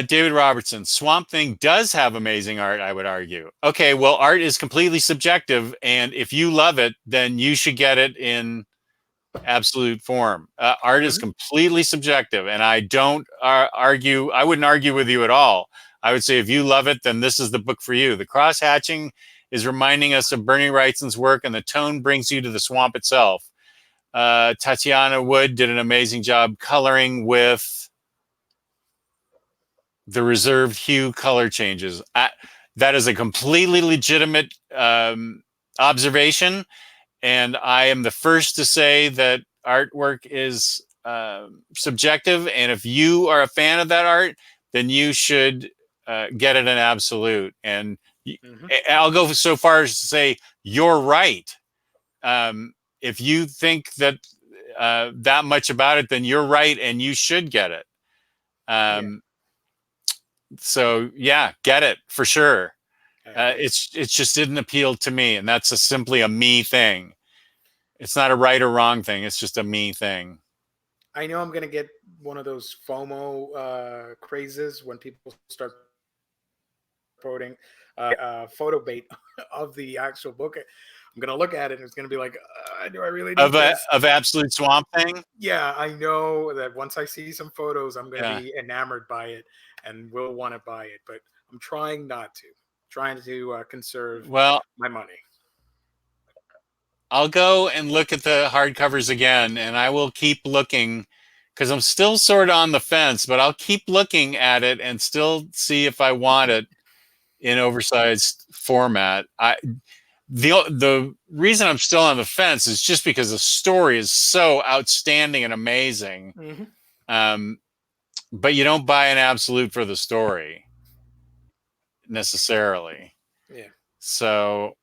David Robertson, Swamp Thing does have amazing art, I would argue. Okay, well, art is completely subjective, and if you love it, then you should get it in absolute form. Art is Mm-hmm. completely subjective, and I don't argue. I wouldn't argue with you at all. I would say if you love it, then this is the book for you. The cross hatching is reminding us of Bernie Wrightson's work, and the tone brings you to the swamp itself. Tatiana Wood did an amazing job coloring with the reserved hue color changes. That is a completely legitimate observation. And I am the first to say that artwork is subjective. And if you are a fan of that art, then you should get it an absolute. And Mm-hmm. I'll go so far as to say you're right. If you think that that much about it, then you're right, and you should get it. Yeah, So yeah, get it for sure. I agree. It's just didn't appeal to me, and that's simply a me thing. It's not a right or wrong thing. It's just a me thing. I know I'm gonna get one of those FOMO crazes when people start quoting photo bait of the actual book. I'm gonna look at it and it's gonna be like, do I really need this? Of absolute swamp thing. Yeah, I know that once I see some photos, I'm gonna Yeah. be enamored by it and will want to buy it. But I'm trying not to. Trying to conserve Well, my money. I'll go and look at the hardcovers again, and I will keep looking because I'm still sort of on the fence, but I'll keep looking at it and still see if I want it in oversized format. The reason I'm still on the fence is just because the story is so outstanding and amazing. Mm-hmm. Um, but you don't buy an absolute for the story necessarily. Yeah. So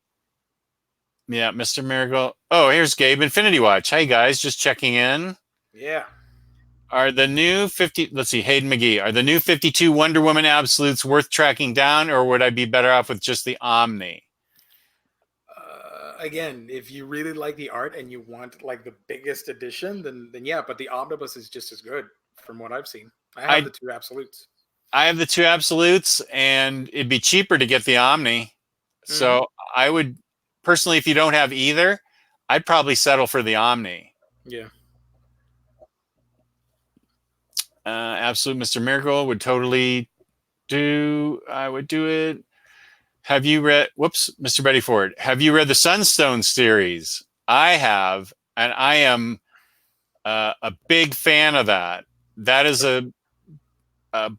yeah, Mr. Miracle. Oh, here's Gabe Infinity Watch. Hey guys, just checking in. Yeah. Are the new 50, let's see, Hayden McGee, are the new 52 Wonder Woman absolutes worth tracking down, or would I be better off with just the Omni? Again, if you really like the art and you want like the biggest edition, then yeah. But the Omnibus is just as good from what I've seen. I have the two absolutes. I have the two absolutes, and it'd be cheaper to get the Omni. So I would personally, if you don't have either, I'd probably settle for the Omni. Yeah. Absolute Mr. Miracle would totally do. I would do it. Have you read? Whoops, Mr. Betty Ford. Have you read the Sunstone series? I have, and I am a big fan of that. That is a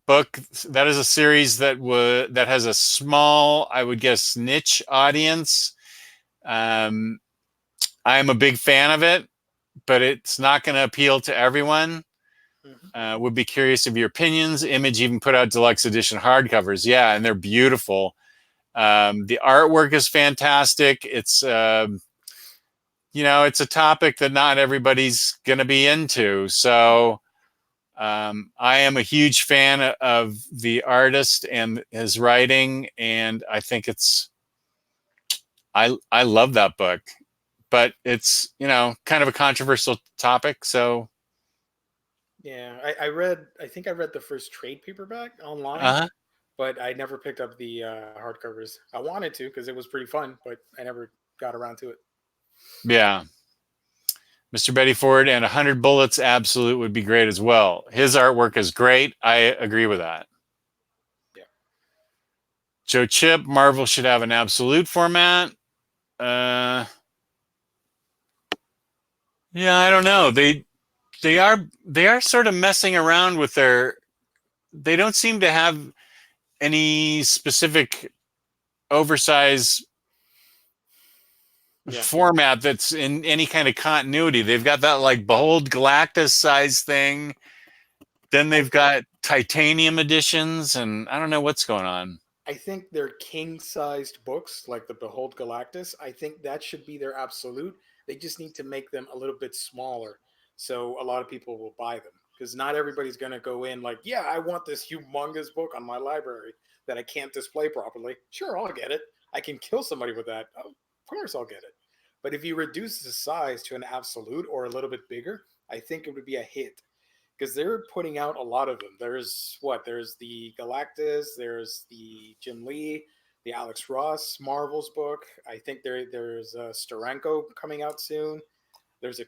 book. That is a series that has a small, I would guess, niche audience. I am a big fan of it, but it's not going to appeal to everyone. Would be curious of your opinions. Image even put out deluxe edition hardcovers. Yeah, and they're beautiful. The artwork is fantastic. It's it's a topic that not everybody's going to be into. So I am a huge fan of the artist and his writing, and I think I love that book. But it's kind of a controversial topic. So Yeah, I think I read the first trade paperback online, uh-huh. but I never picked up the hardcovers. I wanted to because it was pretty fun, but I never got around to it. Yeah. Mr. Betty Ford and 100 Bullets Absolute would be great as well. His artwork is great. I agree with that. Yeah. Joe Chip, Marvel should have an absolute format. Yeah, I don't know. They are sort of messing around with they don't seem to have any specific oversized format that's in any kind of continuity. They've got that like Behold Galactus size thing. Then they've got titanium editions, and I don't know what's going on. I think they're king-sized books, like the Behold Galactus. I think that should be their absolute. They just need to make them a little bit smaller, so a lot of people will buy them. because not everybody's going to go in like, yeah, I want this humongous book on my library that I can't display properly. Sure, I'll get it. I can kill somebody with that. Of course, I'll get it. But if you reduce the size to an absolute or a little bit bigger, I think it would be a hit because they're putting out a lot of them. There's what? There's the Galactus, there's the Jim Lee, the Alex Ross Marvel's book. I think there's a Steranko coming out soon. There's a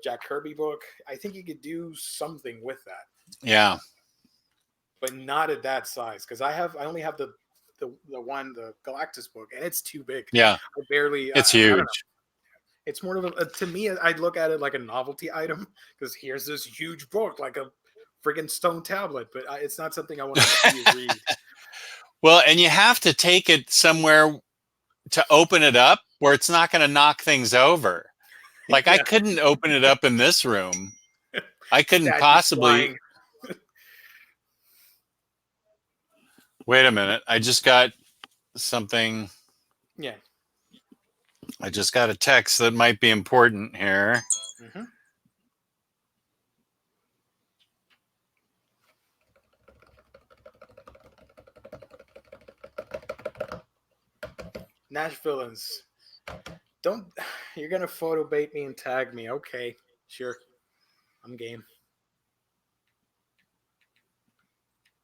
Jack Kirby book. I think you could do something with that, Yeah. but not at that size because I only have the Galactus book, and it's too big. Yeah. I barely. It's I don't know. huge. It's more of a to me. I'd look at it like a novelty item because here's this huge book, like a friggin' stone tablet, but it's not something I want to see you read. Well, and you have to take it somewhere to open it up where it's not going to knock things over. Like I couldn't open it up in this room. I couldn't Statues possibly. flying. Wait a minute. I just got something. Yeah. I just got a text that might be important here. Mm-hmm. Nash villains. Don't. You're gonna photo bait me and tag me. Okay, sure. I'm game.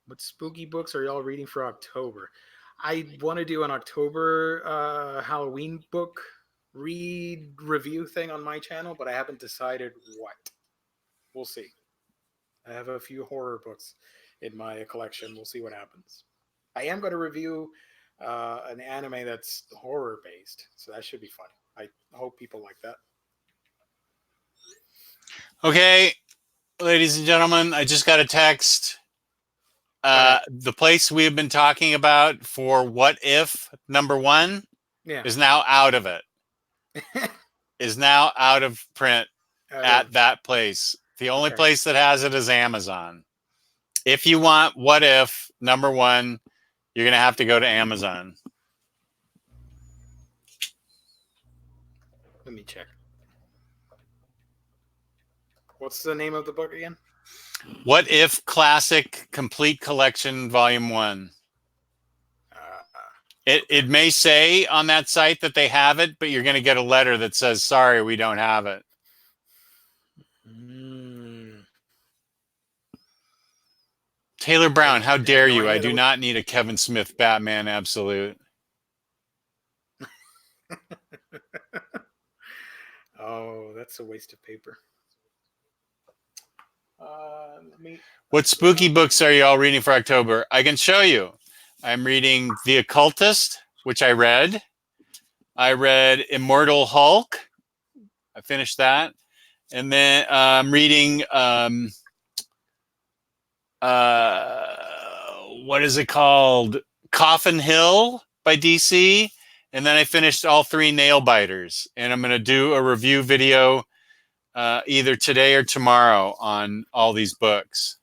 What spooky books are y'all reading for October? I want to do an October Halloween book read review thing on my channel, but I haven't decided what. We'll see. I have a few horror books in my collection. We'll see what happens. I am going to review an anime that's horror based, so that should be fun. I hope people like that. Okay, ladies and gentlemen, I just got a text. The place we have been talking about for What If #1 is now out of it. Is now out of print at that place. The only place that has it is Amazon. If you want What If #1, you're going to have to go to Amazon. Let me check. What's the name of the book again? What If Classic Complete Collection Volume 1. It may say on that site that they have it, but you're going to get a letter that says, sorry, we don't have it. Taylor Brown, how dare you? I do not need a Kevin Smith Batman Absolute. Oh, that's a waste of paper. What spooky books are you all reading for October? I can show you. I'm reading The Occultist, which I read. I read Immortal Hulk. I finished that. And then I'm reading, what is it called? Coffin Hill by DC. And then I finished all 3 Nail Biters. And I'm going to do a review video either today or tomorrow on all these books.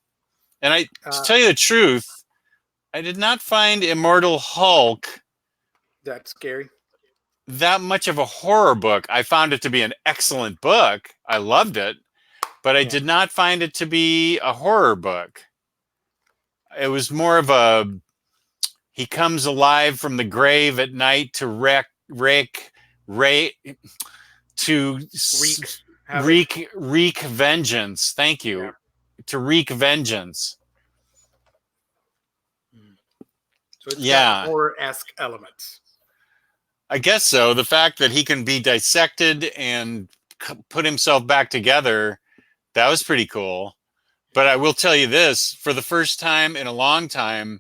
And to tell you the truth, I did not find Immortal Hulk that scary. That much of a horror book. I found it to be an excellent book. I loved it, but I did not find it to be a horror book. It was more of a, he comes alive from the grave at night to wreak vengeance. Thank you. Yeah. To wreak vengeance. So it's got horror-esque elements. I guess so. The fact that he can be dissected and put himself back together, that was pretty cool. But I will tell you this, for the first time in a long time,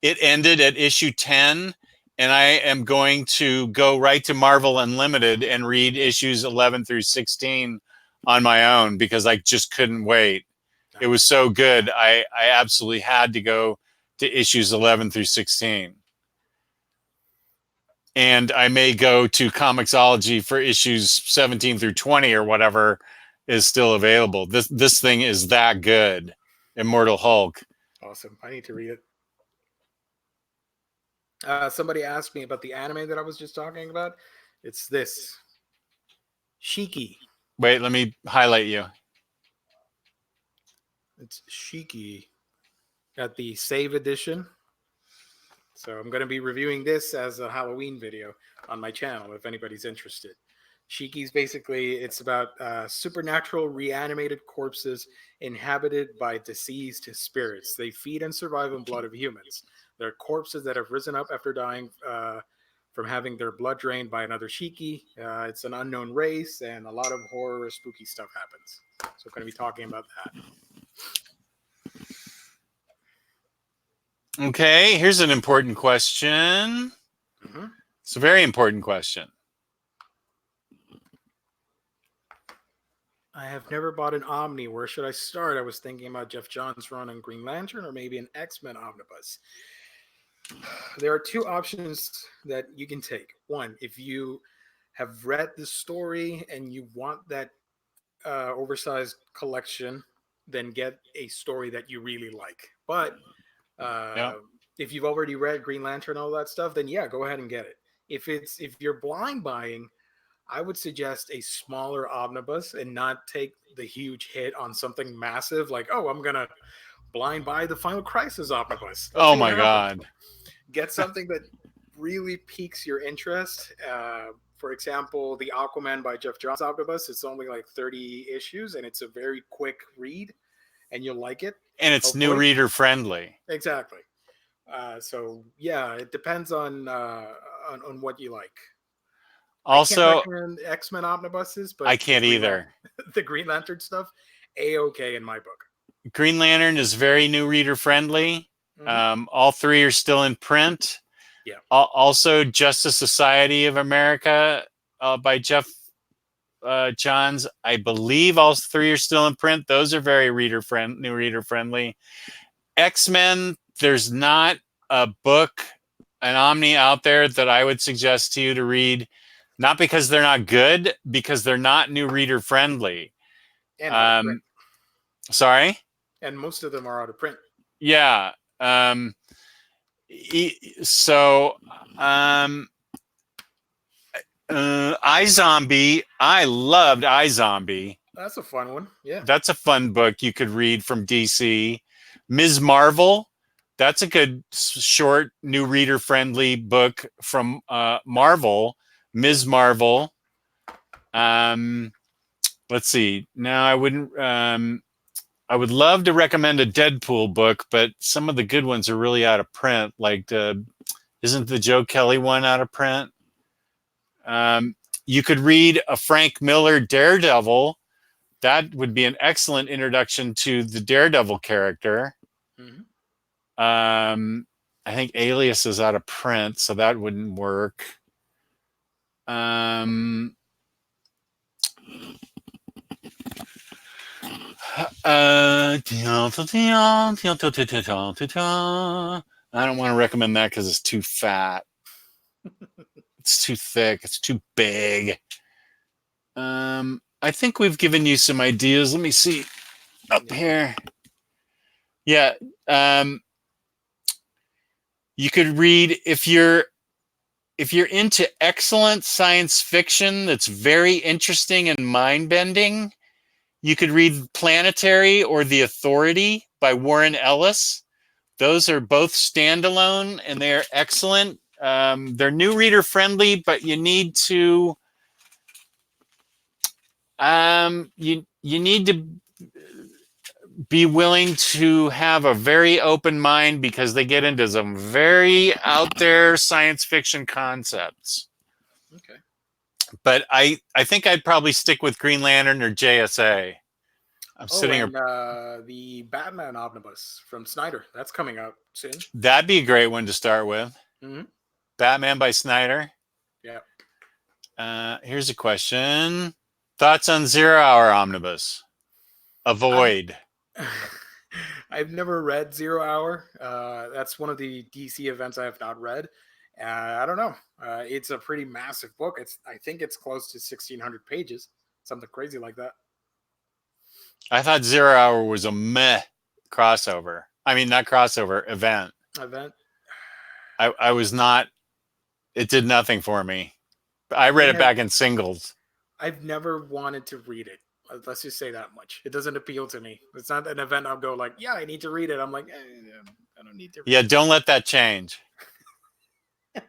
it ended at issue 10, and I am going to go right to Marvel Unlimited and read issues 11 through 16 on my own because I just couldn't wait. It was so good. I absolutely had to go to issues 11 through 16. And I may go to Comixology for issues 17 through 20 or whatever is still available. This thing is that good. Immortal Hulk. Awesome. I need to read it. Somebody asked me about the anime that I was just talking about. It's this. Shiki. Wait, let me highlight you. It's Shiki. Got the Save Edition. So I'm going to be reviewing this as a Halloween video on my channel if anybody's interested. Shiki's basically, it's about supernatural reanimated corpses inhabited by deceased spirits. They feed and survive on blood of humans. They're corpses that have risen up after dying from having their blood drained by another Shiki. It's an unknown race, and a lot of horror, spooky stuff happens. So I'm going to be talking about that. Okay, here's an important question. Mm-hmm. It's a very important question. I have never bought an Omni. Where should I start? I was thinking about Jeff Johns' run on Green Lantern or maybe an X-Men Omnibus. There are two options that you can take. One, if you have read the story and you want that oversized collection, then get a story that you really like. But Yeah. if you've already read Green Lantern and all that stuff, then yeah, go ahead and get it. If you're blind buying, I would suggest a smaller omnibus and not take the huge hit on something massive like, oh, I'm gonna blind buy the Final Crisis omnibus. That's Oh what my happened. God. Get something that really piques your interest. For example, the Aquaman by Jeff Johns omnibus. It's only like 30 issues, and it's a very quick read, and you'll like it. And it's Hopefully. new reader friendly. Exactly. So yeah, it depends on what you like. Also, I can't recommend X-Men omnibuses, but I can't either. The Green Lantern stuff, A-okay in my book. Green Lantern is very new reader friendly. Mm-hmm. All three are still in print. Yeah. Also, Justice Society of America by Jeff Johns. I believe all three are still in print. Those are very new reader friendly. X-Men, there's not a book, an Omni out there that I would suggest to you to read. Not because they're not good, because they're not new reader friendly. And sorry? And most of them are out of print. Yeah. iZombie, I loved iZombie. That's a fun one. Yeah. That's a fun book you could read from DC. Ms. Marvel, that's a good short, new reader friendly book from Marvel. Ms. Marvel. Let's see. Now I would love to recommend a Deadpool book, but some of the good ones are really out of print. Like, isn't the Joe Kelly one out of print? You could read a Frank Miller Daredevil. That would be an excellent introduction to the Daredevil character. Mm-hmm. I think Alias is out of print, so that wouldn't work. I don't want to recommend that because it's too fat. It's too thick. It's too big. I think we've given you some ideas. Let me see up here. Yeah. You could read if you're into excellent science fiction that's very interesting and mind-bending, you could read Planetary or The Authority by Warren Ellis. Those are both standalone and they're excellent. They're new reader friendly, but you need to you need to be willing to have a very open mind because they get into some very out there science fiction concepts. Okay. But I think I'd probably stick with Green Lantern or JSA. The Batman omnibus from Snyder. That's coming out soon. That'd be a great one to start with. Mm-hmm. Batman by Snyder. Yeah. Here's a question. Thoughts on 0 Hour Omnibus? Avoid. I've never read 0 Hour. That's one of the DC events I have not read. I don't know. It's a pretty massive book. I think it's close to 1,600 pages, something crazy like that. I thought 0 Hour was a meh crossover. I mean, not crossover, event. I was not. It did nothing for me. I read it back in singles. I've never wanted to read it. Let's just say that much. It doesn't appeal to me. It's not an event I'll go like, yeah, I need to read it. I'm like, I don't need to read Yeah, don't let that change. it.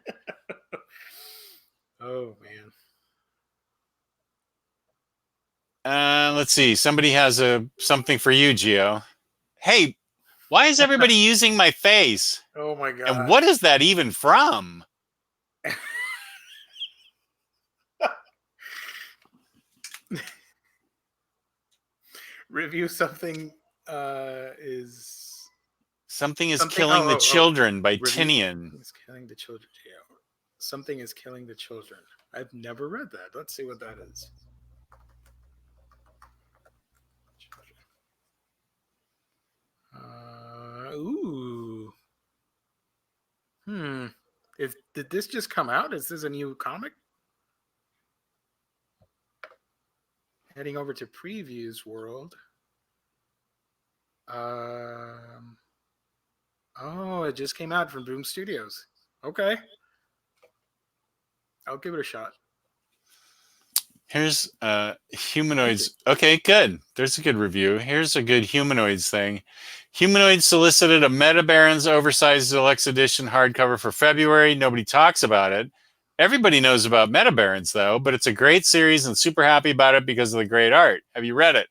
Oh, man. Let's see. Somebody has something for you, Gio. Hey, why is everybody using my face? Oh, my God. And what is that even from? Review something is... Something is Something- Killing the Children by Review Tinian. is killing the children. Yeah. Something is killing the children. I've never read that. Let's see what that is. Ooh. Did this just come out? Is this a new comic? Heading over to previews world. Oh, it just came out from Boom Studios. Okay. I'll give it a shot. Here's Humanoids. Okay, good. There's a good review. Here's a good Humanoids thing. Humanoids solicited a Meta Barons oversized deluxe edition hardcover for February. Nobody talks about it. Everybody knows about Meta Barons, though, but it's a great series and super happy about it because of the great art. Have you read it?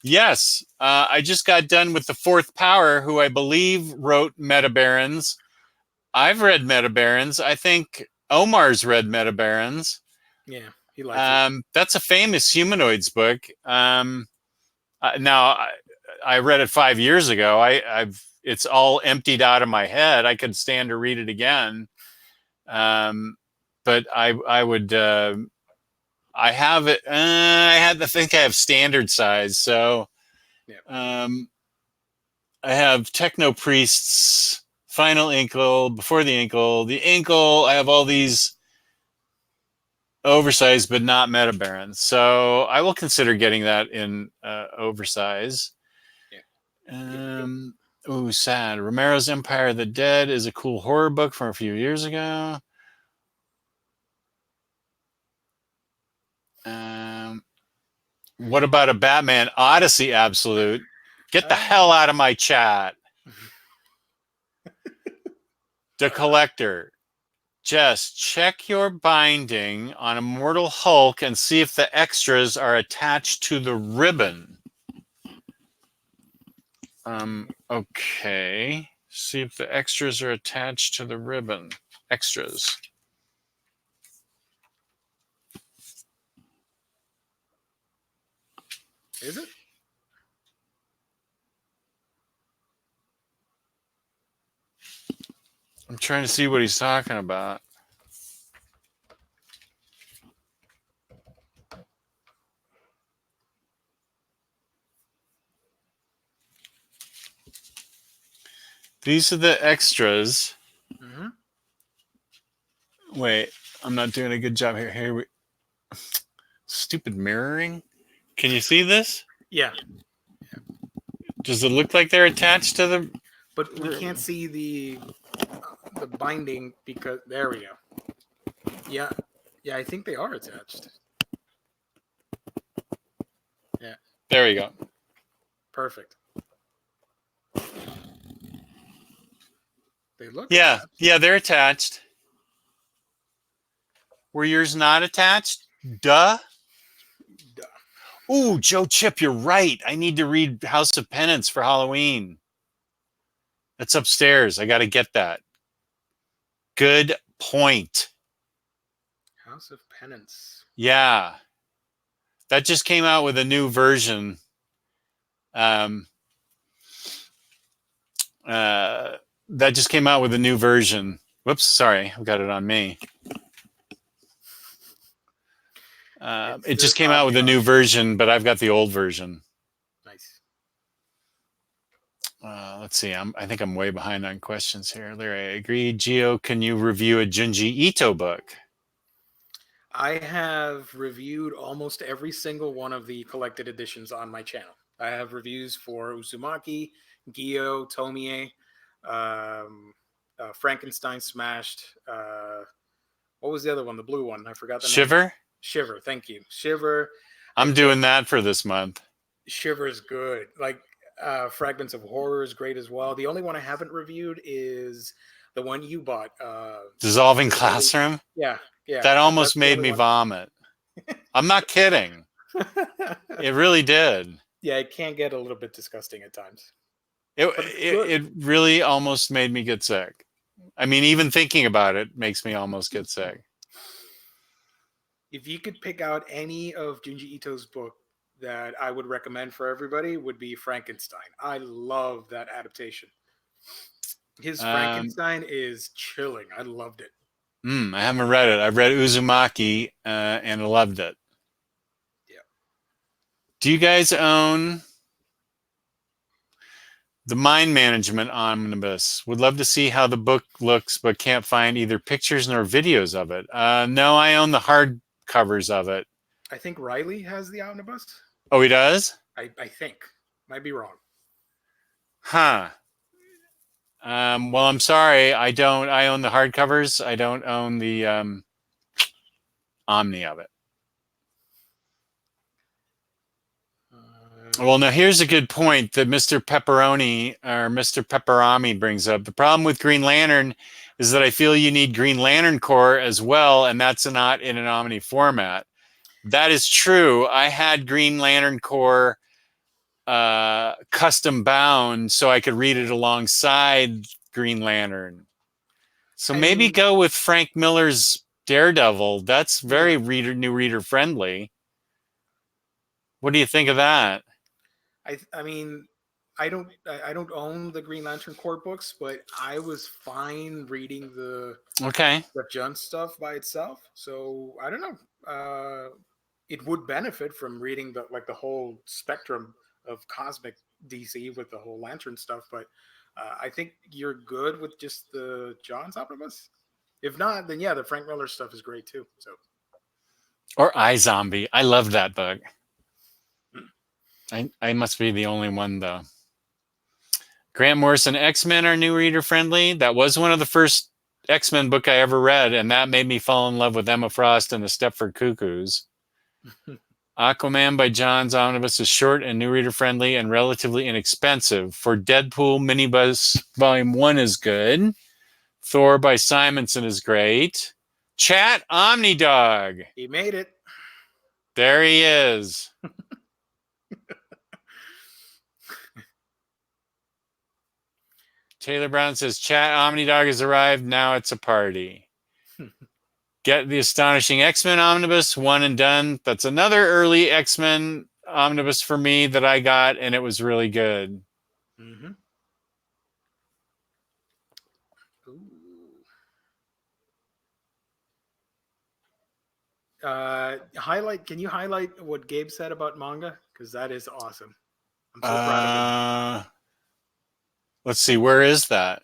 Yes. I just got done with The Fourth Power, who I believe wrote Meta Barons. I've read Meta Barons. I think Omar's read Meta Barons. Yeah, he likes it. That's a famous Humanoids book. Now, I read it 5 years ago. It's all emptied out of my head. I could stand to read it again. But I would. I have it. I think I have standard size. So, Yeah. I have Techno Priests, Final Inkle, Before the Inkle, the Inkle. I have all these oversized, but not Meta Barons. So I will consider getting that in oversize. Yeah. Ooh, sad. Romero's Empire of the Dead is a cool horror book from a few years ago. What about a Batman Odyssey Absolute? Get the hell out of my chat. The Collector. Just check your binding on Immortal Hulk and see if the extras are attached to the ribbon. Okay. See if the extras are attached to the ribbon. Extras. Is it? I'm trying to see what he's talking about. These are the extras. Mm-hmm. Wait, I'm not doing a good job here. Here we. Stupid mirroring. Can you see this? Yeah. Does it look like they're attached to the? But we can't see the binding because there we go. Yeah. Yeah, I think they are attached. Yeah. There we go. Perfect. They look Yeah, attached. they're attached. Were yours not attached? Duh. Ooh, Joe Chip, you're right. I need to read House of Penance for Halloween. That's upstairs. I got to get that. Good point. House of Penance. Yeah. That just came out with a new version. That just came out with a new version. Whoops, sorry. I've got it on me. It just came out with a new version, but I've got the old version. Nice. Let's see. I think I'm way behind on questions here. Larry, I agree. Gio, can you review a Junji Ito book? I have reviewed almost every single one of the collected editions on my channel. I have reviews for Uzumaki, Gyo, Tomie, Frankenstein Smashed. What was the other one? The blue one. I forgot the name. Shiver? Shiver. Thank you. Shiver. I'm doing that for this month. Shiver's good. Like Fragments of Horror is great as well. The only one I haven't reviewed is the one you bought. Dissolving Classroom? Yeah, yeah. That That's almost the made only me one. vomit. I'm not kidding. It really did. Yeah, it can get a little bit disgusting at times. It, But it's it, good. it really almost made me get sick. I mean, even thinking about it makes me almost get sick. If you could pick out any of Junji Ito's book that I would recommend for everybody, would be Frankenstein. I love that adaptation. His Frankenstein is chilling. I loved it. I haven't read it. I've read Uzumaki and I loved it. Yeah. Do you guys own the Mind Management Omnibus? Would love to see how the book looks, but can't find either pictures nor videos of it. No, I own the hard covers of it. I think Riley has the omnibus. Oh, he does? I think. Might be wrong. Huh. Well, I'm sorry. I don't. I own the hardcovers. I don't own the Omni of it. Well, now here's a good point that Mr. Pepperoni or Mr. Pepperami brings up. The problem with Green Lantern is that I feel you need Green Lantern Corps as well, and that's not in an Omni format. That is true. I had Green Lantern Corps custom bound so I could read it alongside Green Lantern. So maybe go with Frank Miller's Daredevil. That's very new reader friendly. What do you think of that? I mean, I don't own the Green Lantern Corps books, but I was fine reading the Jun stuff by itself. So I don't know. It would benefit from reading the whole spectrum of cosmic DC with the whole Lantern stuff, but I think you're good with just the John's Omnibus. If not, then yeah, the Frank Miller stuff is great too. So, or iZombie. I love that book. I must be the only one though. Grant Morrison, X-Men are new reader friendly. That was one of the first X-Men book I ever read, and that made me fall in love with Emma Frost and the Stepford Cuckoos. Aquaman by John's Omnibus is short and new reader friendly and relatively inexpensive. For Deadpool, Minibus Volume 1 is good. Thor by Simonson is great. Chat Omnidog. He made it. There he is. Taylor Brown says, Chat Omnidog has arrived. Now it's a party. Get the Astonishing X-Men Omnibus, one and done. That's another early X-Men Omnibus for me that I got, and it was really good. Mm-hmm. Can you highlight what Gabe said about manga? Because that is awesome. I'm so proud of him. Let's see, where is that?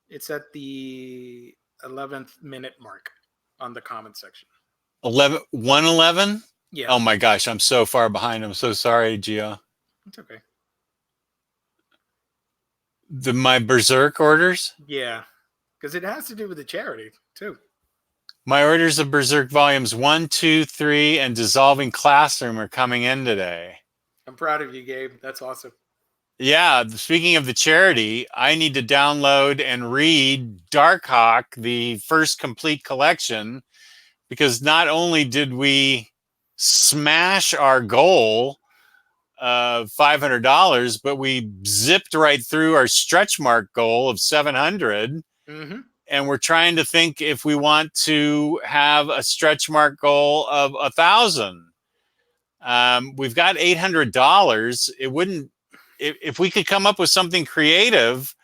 It's at the 11th minute mark on the comment section. 111? Yeah. Oh my gosh, I'm so far behind. I'm so sorry, Gio. It's okay. My Berserk orders? Yeah, because it has to do with the charity too. My orders of Berserk volumes 1, 2, 3, and Dissolving Classroom are coming in today. I'm proud of you, Gabe. That's awesome. Yeah, speaking of the charity, I need to download and read Darkhawk, the first complete collection, because not only did we smash our goal of $500, but we zipped right through our stretch mark goal of 700. Mm-hmm. And we're trying to think if we want to have a stretch mark goal of 1,000. We've got $800. It wouldn't, if we could come up with something creative,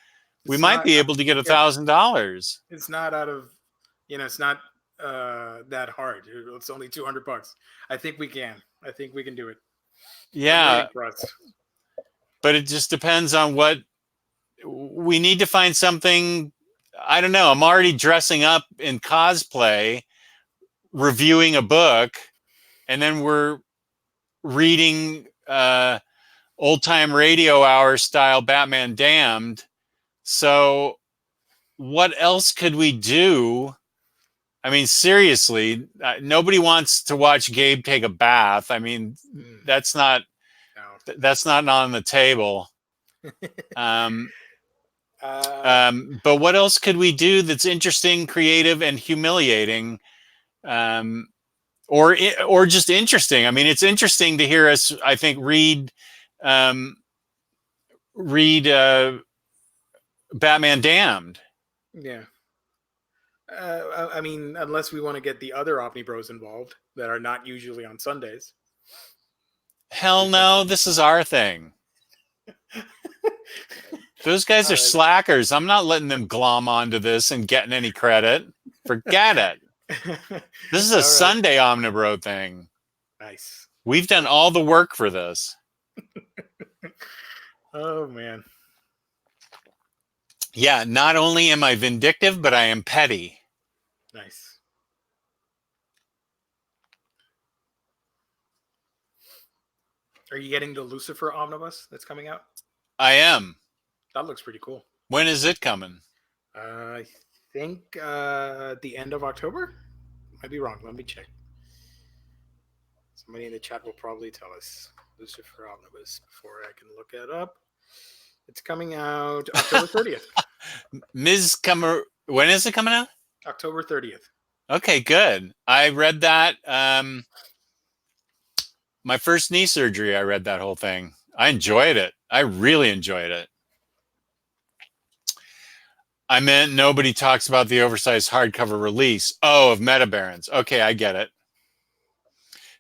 we might be able to get $1,000. It's not out of, it's not that hard. It's only $200. I think we can. I think we can do it. Yeah. But it just depends on what we need to find something. I don't know. I'm already dressing up in cosplay, reviewing a book, and then we're reading old time radio hour style Batman Damned. So what else could we do I mean, seriously, nobody wants to watch Gabe take a bath. I mean, that's not on the table. But what else could we do that's interesting, creative, and humiliating, or just interesting? I mean, it's interesting to hear us, I think, read Batman Damned. Yeah. I mean, unless we want to get the other OmniBros involved that are not usually on Sundays. Hell no, this is our thing. Those guys are slackers. I'm not letting them glom onto this and getting any credit. Forget it. This is a Sunday Omnibro thing. Nice. We've done all the work for this. Oh, man. Yeah, not only am I vindictive, but I am petty. Nice. Are you getting the Lucifer Omnibus that's coming out? I am. That looks pretty cool. When is it coming? I think the end of October? Might be wrong. Let me check. Somebody in the chat will probably tell us. Lucifer Omnibus before I can look it up. It's coming out October 30th. When is it coming out? October 30th. Okay, good. I read that. My first knee surgery, I read that whole thing. I enjoyed it. I really enjoyed it. I meant nobody talks about the oversized hardcover release. Oh, of Meta Barons. Okay, I get it.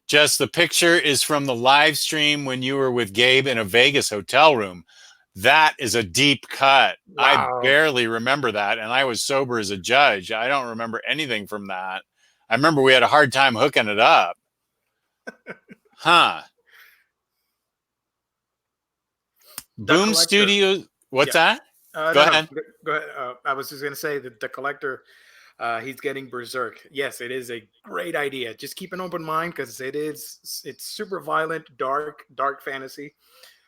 Just the picture is from the live stream when you were with Gabe in a Vegas hotel room. That is a deep cut. Wow. I barely remember that, and I was sober as a judge. I don't remember anything from that. I remember we had a hard time hooking it up. Huh. Boom Studios. What's that? Go ahead. Go ahead. I was just going to say that the collector, he's getting Berserk. Yes, it is a great idea. Just keep an open mind because it's super violent, dark fantasy.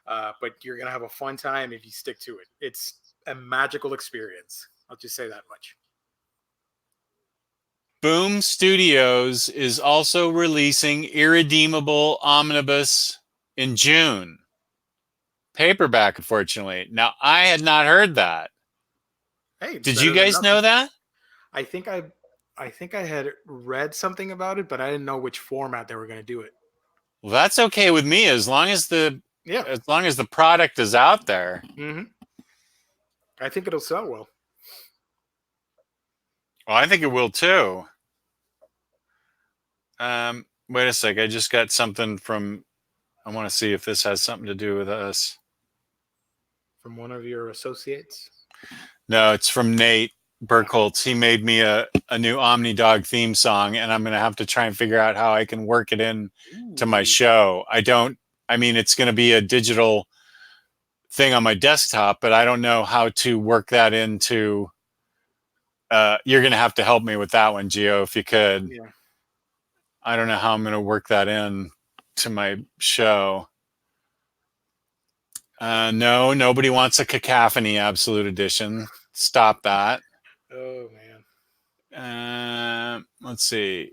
But you're going to have a fun time if you stick to it. It's a magical experience. I'll just say that much. Boom Studios is also releasing Irredeemable Omnibus in June. Paperback, unfortunately. Now, I had not heard that. Hey, did you guys know that? I think I had read something about it, but I didn't know which format they were going to do it. Well, that's okay with me as long as the product is out there. Mm-hmm. I think it'll sell well. Well, I think it will too. Wait a sec. I just got something from. I want to see if this has something to do with us. From one of your associates? No, it's from Nate Burkholtz. He made me a new OmniDog theme song, and I'm going to have to try and figure out how I can work it in to my show. I mean, it's going to be a digital thing on my desktop, but I don't know how to work that into. You're going to have to help me with that one, Gio, if you could. Yeah. I don't know how I'm going to work that in to my show. No, nobody wants a Cacophony Absolute Edition. Stop that. Oh, man. Let's see.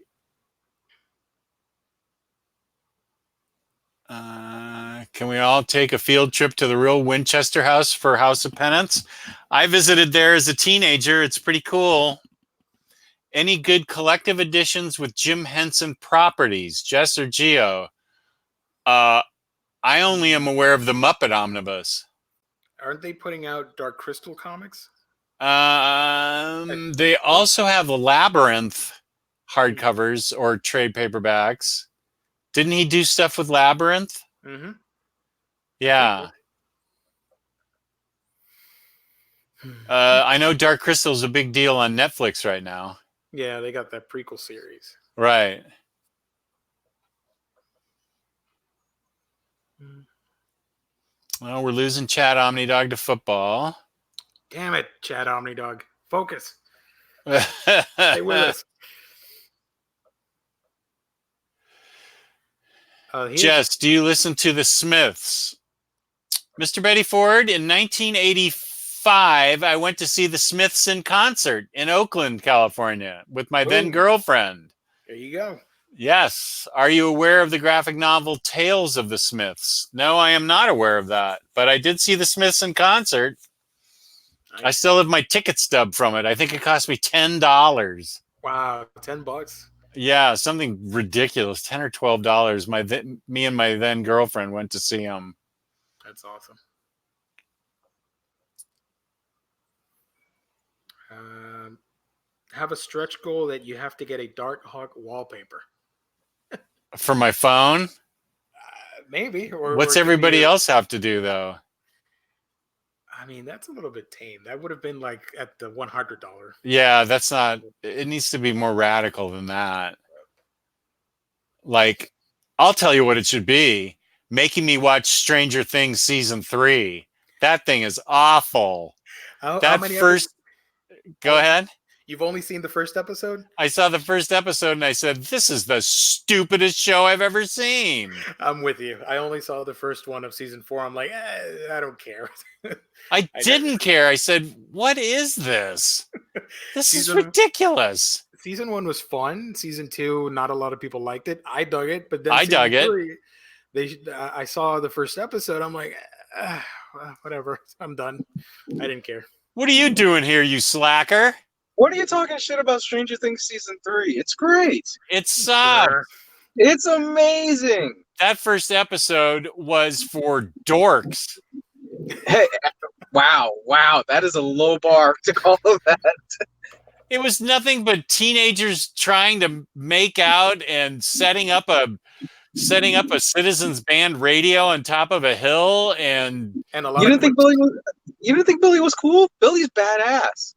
Can we all take a field trip to the real Winchester House for House of Penance? I visited there as a teenager. It's pretty cool. Any good collective editions with Jim Henson properties, Jess or Gio? I only am aware of the Muppet Omnibus. Aren't they putting out Dark Crystal comics? They also have the Labyrinth hardcovers or trade paperbacks. Didn't he do stuff with Labyrinth? Mm-hmm. Yeah. I know Dark Crystal is a big deal on Netflix right now. Yeah, they got that prequel series. Right. Well, we're losing Chad OmniDog to football. Damn it, Chad OmniDog. Focus. Stay with us. Jess, do you listen to the Smiths? Mr. Betty Ford, in 1984, 5, I went to see the Smiths in concert in Oakland, California, with my then girlfriend. There you go. Yes. Are you aware of the graphic novel Tales of the Smiths? No, I am not aware of that, but I did see the Smiths in concert. Nice. I still have my ticket stub from it. I think it cost me $10. Wow, $10. Yeah, something ridiculous, $10 or $12. Me and my then girlfriend went to see him. That's awesome. Have a stretch goal that you have to get a Dark Hawk wallpaper for my phone. Maybe. What's everybody else have to do though? I mean, that's a little bit tame. That would have been like at the $100. Yeah, that's not. It needs to be more radical than that. Like, I'll tell you what it should be: making me watch Stranger Things season 3. That thing is awful. Go ahead. You've only seen the first episode? I saw the first episode and I said, this is the stupidest show I've ever seen. I'm with you. I only saw the first one of season 4. I'm like, I don't care. I didn't care. I said, what is this? This is ridiculous. Season 1 was fun. Season 2, not a lot of people liked it. I dug it. But then I dug it. I saw the first episode. I'm like, whatever. I'm done. I didn't care. What are you doing here, you slacker? What are you talking shit about Stranger Things season 3? It's great. It sucks. It's amazing. That first episode was for dorks. Hey, wow. That is a low bar to call that. It was nothing but teenagers trying to make out and setting up a citizens band radio on top of a hill, and a lot. You didn't think Billy was cool? Billy's badass.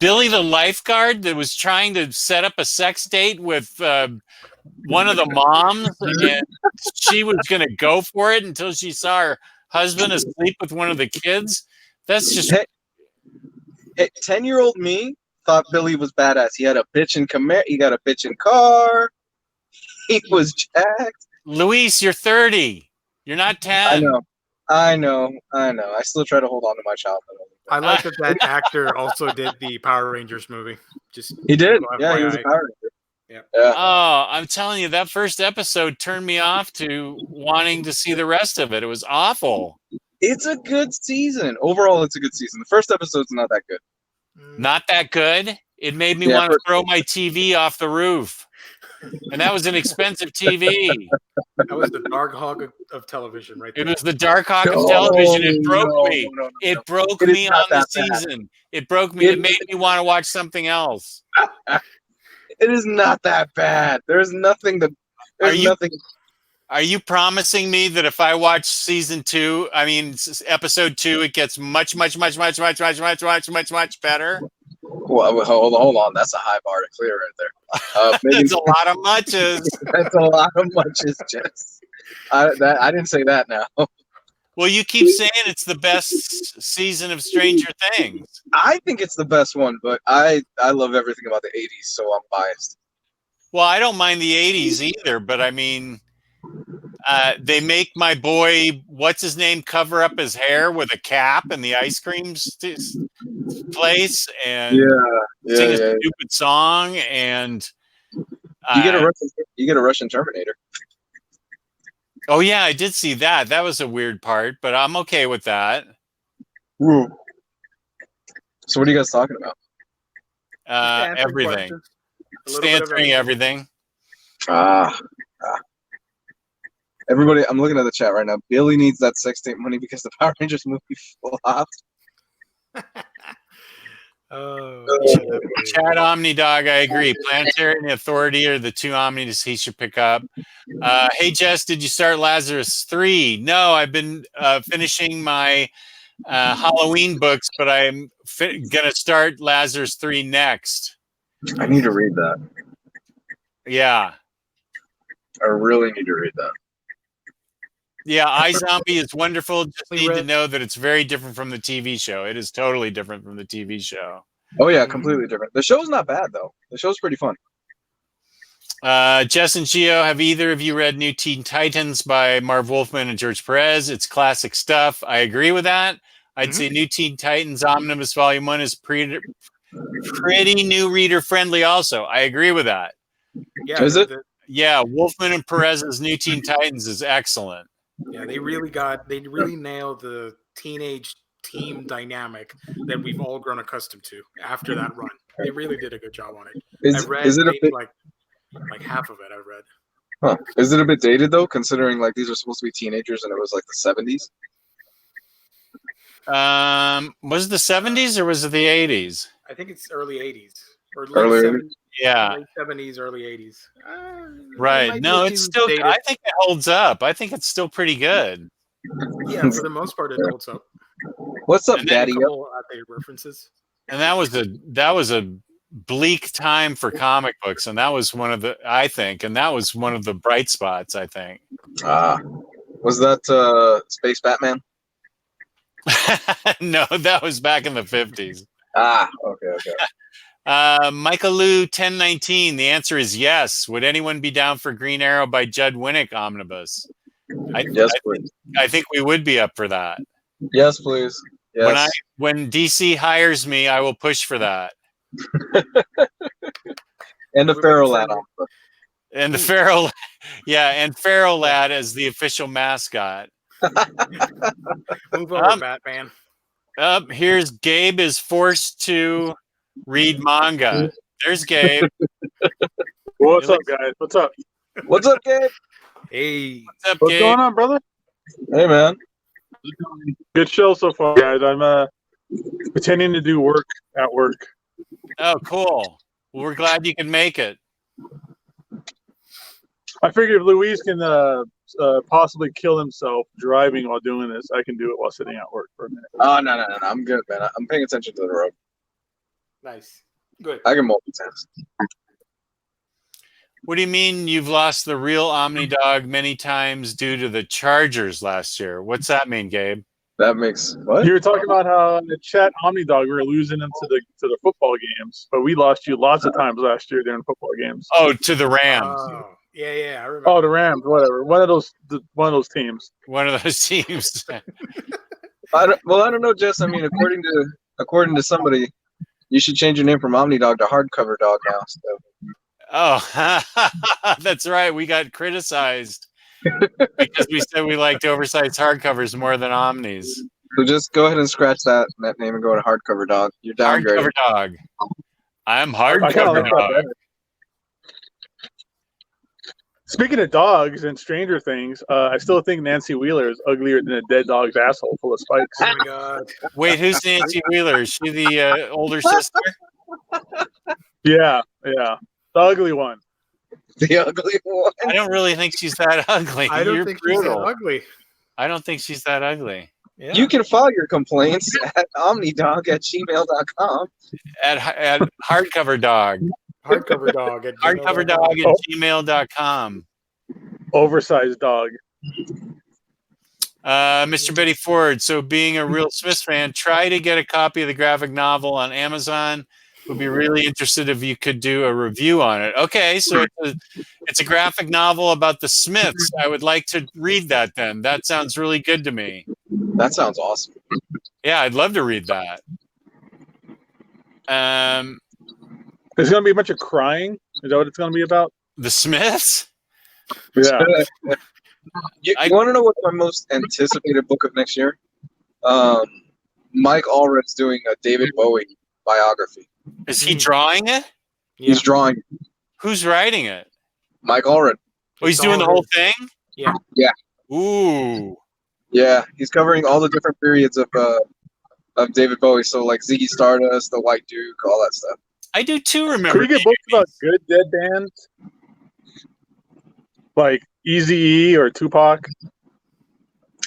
Billy the lifeguard that was trying to set up a sex date with one of the moms, and she was going to go for it until she saw her husband asleep with one of the kids. That's just... 10-year-old me thought Billy was badass. He had a bitchin' he got a bitchin' car. He was jacked. Luis, you're 30. You're not 10. I know. I still try to hold on to my childhood. I like that actor also did the Power Rangers movie. He did. Yeah, he was a Power Ranger. Yeah. Oh, I'm telling you, that first episode turned me off to wanting to see the rest of it. It was awful. It's a good season. Overall, it's a good season. The first episode's not that good. Not that good? It made me want to throw my TV off the roof. And that was an expensive TV. That was the Dark Hawk of television, right there. It was the Dark Hawk of television. It broke me. It broke me on the season. It broke me. It made me want to watch something else. It is not that bad. There's nothing that. Nothing. Are you promising me that if I watch episode 2, it gets much better? Well, hold on. That's a high bar to clear right there. That's a lot of muches. That's a lot of muches, Jess. I didn't say that now. Well, you keep saying it's the best season of Stranger Things. I think it's the best one, but I love everything about the 80s, so I'm biased. Well, I don't mind the 80s either, but I mean, they make my boy, what's his name, cover up his hair with a cap in the ice cream place and sing a stupid song, and you get a Russian Terminator. Oh yeah, I did see that. That was a weird part, but I'm okay with that. Ooh. So what are you guys talking about? Everything. Just answering everything. Everybody, I'm looking at the chat right now. Billy needs that sex tape money because the Power Rangers movie flopped. Chad Omnidog, I agree. Planetary and Authority are the 2 Omnibus he should pick up. Hey Jess, did you start Lazarus 3? No, I've been finishing my Halloween books, but I'm gonna start Lazarus 3 next. I need to read that. Yeah, I really need to read that. Yeah, iZombie is wonderful. Just need to know that it's very different from the TV show. It is totally different from the TV show. Oh yeah, completely different. The show's not bad though. The show's pretty fun. Jess and Gio, have either of you read New Teen Titans by Marv Wolfman and George Perez? It's classic stuff. I agree with that. I'd say New Teen Titans Omnibus Volume 1 is pretty new reader friendly also. I agree with that. Yeah, Is it? Yeah, Wolfman and Perez's New Teen Titans is excellent. Yeah, they really nailed the teenage team dynamic that we've all grown accustomed to after that run. They really did a good job on it. Is it a maybe bit? like half of it I read. Huh. Is it a bit dated though, considering like these are supposed to be teenagers and it was like the 70s? Was it the 70s or was it the 80s? I think it's early 80s or late Early 70s. Yeah. Late 70s, early 80s. Right. No, it's still, dated. I think it holds up. I think it's still pretty good. Yeah, for the most part, it holds up. What's up, And then Daddy? A couple outdated references. And that was a bleak time for comic books. And that was one of the bright spots, I think. Was that Space Batman? No, that was back in the 50s. Okay. Michael Lou 1019. The answer is yes. Would anyone be down for Green Arrow by Judd Winnick omnibus? Yes, please. I think we would be up for that. Yes, please. Yes. When DC hires me, I will push for that. And the Pharaoh Lad. And the Pharaoh, yeah, and Pharaoh Lad as the official mascot. Move over, Batman. Here's Gabe is forced to read manga. There's Gabe. What's up, guys? What's up? What's up, Gabe? Hey. What's up, What's Gabe? going on, brother? Hey, man. Good show so far, guys. I'm pretending to do work at work. Oh, cool. Well, we're glad you can make it. I figured if Louise can possibly kill himself driving while doing this, I can do it while sitting at work for a minute. Oh, no. I'm good, man. I'm paying attention to the road. Nice. Good. I can multitask. What do you mean you've lost the real OmniDog many times due to the Chargers last year? What's that mean, Gabe? That makes what? You were talking about how in the chat OmniDog we were losing them to the football games, but we lost you lots of times last year during football games. Oh, to the Rams. Oh, yeah, I remember. Oh, the Rams, whatever. One of those teams. One of those teams. I don't know, Jess. I mean, according to somebody, you should change your name from OmniDog to Hardcover Dog now. So. Oh, that's right. We got criticized because we said we liked oversized hardcovers more than omnis. So just go ahead and scratch that name and go to Hardcover Dog. You're downgraded. Hardcover Dog. I'm I kinda Hardcover like that Dog. better. Speaking of dogs and Stranger Things, I still think Nancy Wheeler is uglier than a dead dog's asshole full of spikes. Oh my God. Wait, who's Nancy Wheeler? Is she the older sister? Yeah. The ugly one. The ugly one. I don't really think she's that ugly. I don't You're think she's that brutal. ugly. I don't think she's that ugly. Yeah. You can file your complaints at omnidog@gmail.com. At Hardcover Dog. Hardcover Dog. Hardcoverdog@gmail.com. Oversized dog. Mr. Betty Ford. So being a real Smiths fan, try to get a copy of the graphic novel on Amazon. Would be really interested if you could do a review on it. Okay, so it's a graphic novel about the Smiths. I would like to read that then. That sounds really good to me. That sounds awesome. Yeah, I'd love to read that. There's going to be a bunch of crying. Is that what it's going to be about? The Smiths? Yeah. You want to know what's my most anticipated book of next year? Mike Allred's doing a David Bowie biography. Is he drawing it? Yeah. He's drawing. Who's writing it? Mike Allred. Oh, he's It's doing the all whole thing? Yeah. Yeah. Ooh. Yeah, he's covering all the different periods of David Bowie. So like Ziggy Stardust, the White Duke, all that stuff. I do too remember. Could we get books about good dead bands? Like Eazy-E or Tupac?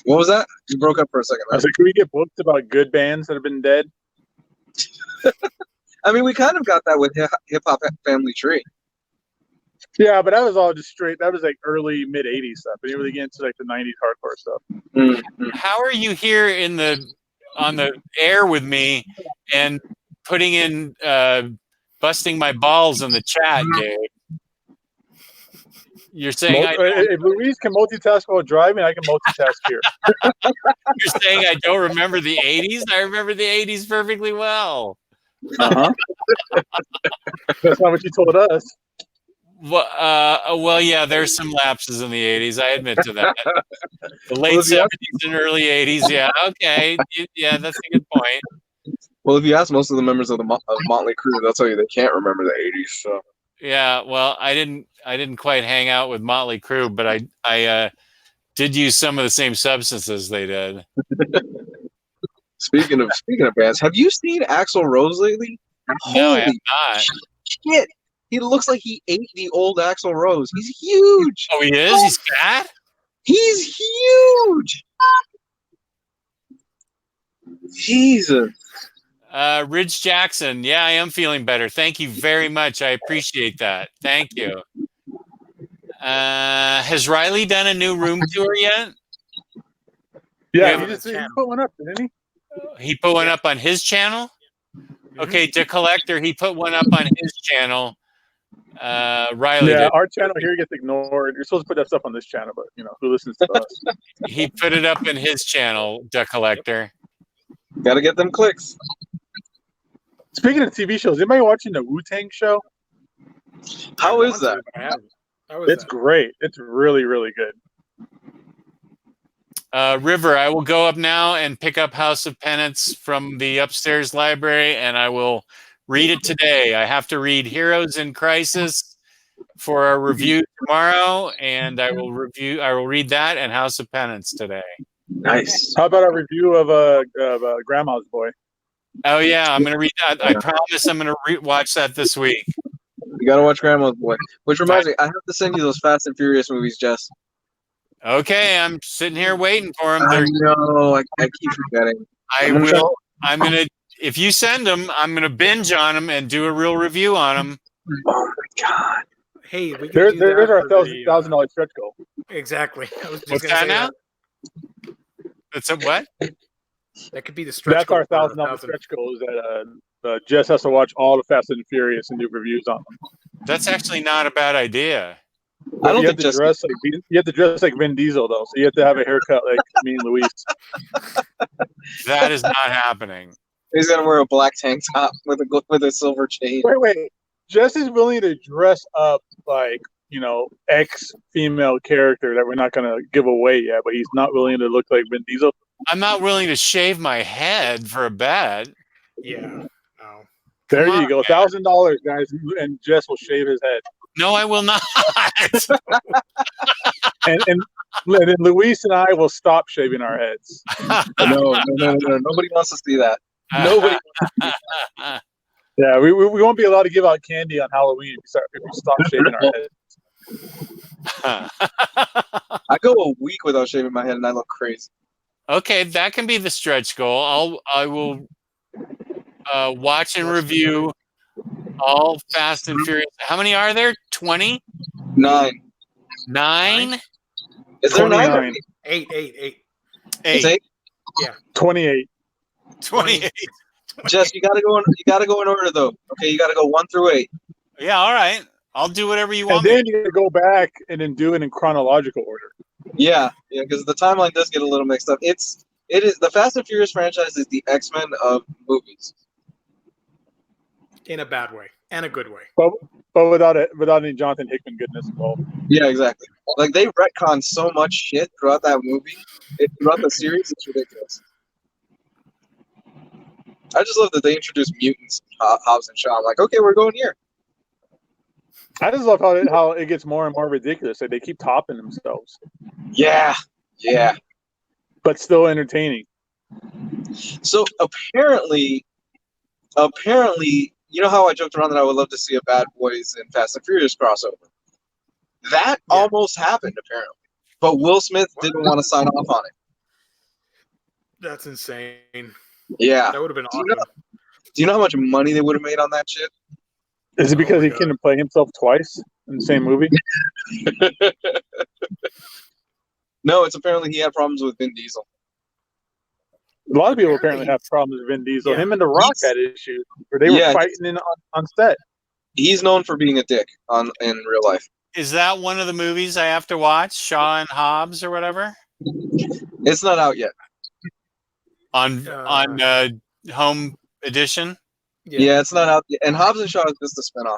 What was that? You broke up for a second. I Right? said, could we get books about good bands that have been dead? I mean, we kind of got that with Hip Hop Family Tree. Yeah, but that was all just straight. That was like early, mid 80s stuff. We didn't really get into like the 90s hardcore stuff. Mm-hmm. How are you here on the air with me and putting in busting my balls in the chat, Gabe? You're saying if Luis can multitask while driving, I can multitask here. you're saying I don't remember the 80s? I remember the 80s perfectly well. Uh-huh. That's not what you told us. Well, yeah, there's some lapses in the 80s. I admit to that. The late 70s and early 80s. Yeah, okay. Yeah, that's a good point. Well, if you ask most of the members of the Motley Crue, they'll tell you they can't remember the 80s. So. Yeah, well, I didn't quite hang out with Motley Crue, but I did use some of the same substances they did. Speaking of bands, have you seen Axl Rose lately? No, I have not. Shit. He looks like he ate the old Axl Rose. He's huge. Oh, he is? He's fat? He's huge. Jesus. Ridge Jackson. Yeah, I am feeling better. Thank you very much. I appreciate that. Thank you. Has Riley done a new room tour yet? Yeah, he put one up, didn't he? He put one up on his channel? Okay, to Collector, he put one up on his channel. Riley did. Our channel here gets ignored. You're supposed to put that stuff on this channel, but who listens to us? He put it up in his channel, the Collector. Gotta get them clicks. Speaking of TV shows, anybody watching the Wu-Tang show? How is that? It's great. It's really, really good. River, I will go up now and pick up House of Penance from the upstairs library, and I will read it today. I have to read Heroes in Crisis for a review tomorrow, and I will read that and House of Penance today. Nice. How about a review of Grandma's Boy? Oh yeah, I'm gonna read that. I promise I'm gonna watch that this week. You gotta watch Grandma's Boy. Which reminds me, I have to send you those Fast and Furious movies, Jess. Okay, I'm sitting here waiting for them. I know. I keep forgetting. I'm gonna. If you send them, I'm gonna binge on them and do a real review on them. Oh my god! Hey, we can there's our $1,000 stretch goal. Exactly. I was just What's gonna that say now? That's a what? That could be the stretch. That's our $1,000 stretch goal. Is that Jess has to watch all the Fast and Furious and do reviews on them. That's actually not a bad idea. I don't you think have to dress like Vin Diesel though, so you have to have a haircut like me and Luis. That is not happening. He's gonna wear a black tank top with a silver chain. Wait. Jess is willing to dress up like ex-female character that we're not gonna give away yet, but he's not willing to look like Vin Diesel. I'm not willing to shave my head for a bet. Yeah. Oh. There you go, $1,000, guys, and Jess will shave his head. No, I will not. and then Luis and I will stop shaving our heads. No. Nobody wants to see that. Nobody. Yeah, we won't be allowed to give out candy on Halloween if we stop shaving our heads. I go a week without shaving my head and I look crazy. Okay, that can be the stretch goal. I will watch and review all Fast and Furious. How many are there? 20? 9. 9? Is there 29. 8. 8? 8? Yeah. 28. 28. Jess, you gotta go in order though. Okay, you gotta go 1 through 8. Yeah, all right. I'll do whatever you want. And then you gotta go back and then do it in chronological order. Yeah, because the timeline does get a little mixed up. It is the Fast and Furious franchise is the X-Men of movies. In a bad way and a good way. But without any Jonathan Hickman goodness involved. Yeah, exactly. Like they retcon so much shit throughout that movie, throughout the series, it's ridiculous. I just love that they introduced mutants, Hobbs and Shaw. I'm like, okay, we're going here. I just love how it gets more and more ridiculous. Like they keep topping themselves. Yeah. But still entertaining. So apparently, you know how I joked around that I would love to see a Bad Boys and Fast and Furious crossover? That almost happened, apparently. But Will Smith didn't want to sign off on it. That's insane. Yeah. That would have been awesome. Do you know how much money they would have made on that shit? Is it because he couldn't play himself twice in the same movie? No, it's apparently he had problems with Vin Diesel. A lot of people apparently have problems with Vin Diesel. Yeah. Him and The Rock had issues where they were fighting on set. He's known for being a dick in real life. Is that one of the movies I have to watch? Shaw and Hobbs or whatever It's not out yet. on home edition. Yeah, it's not out yet. And Hobbs and Shaw is just a spinoff.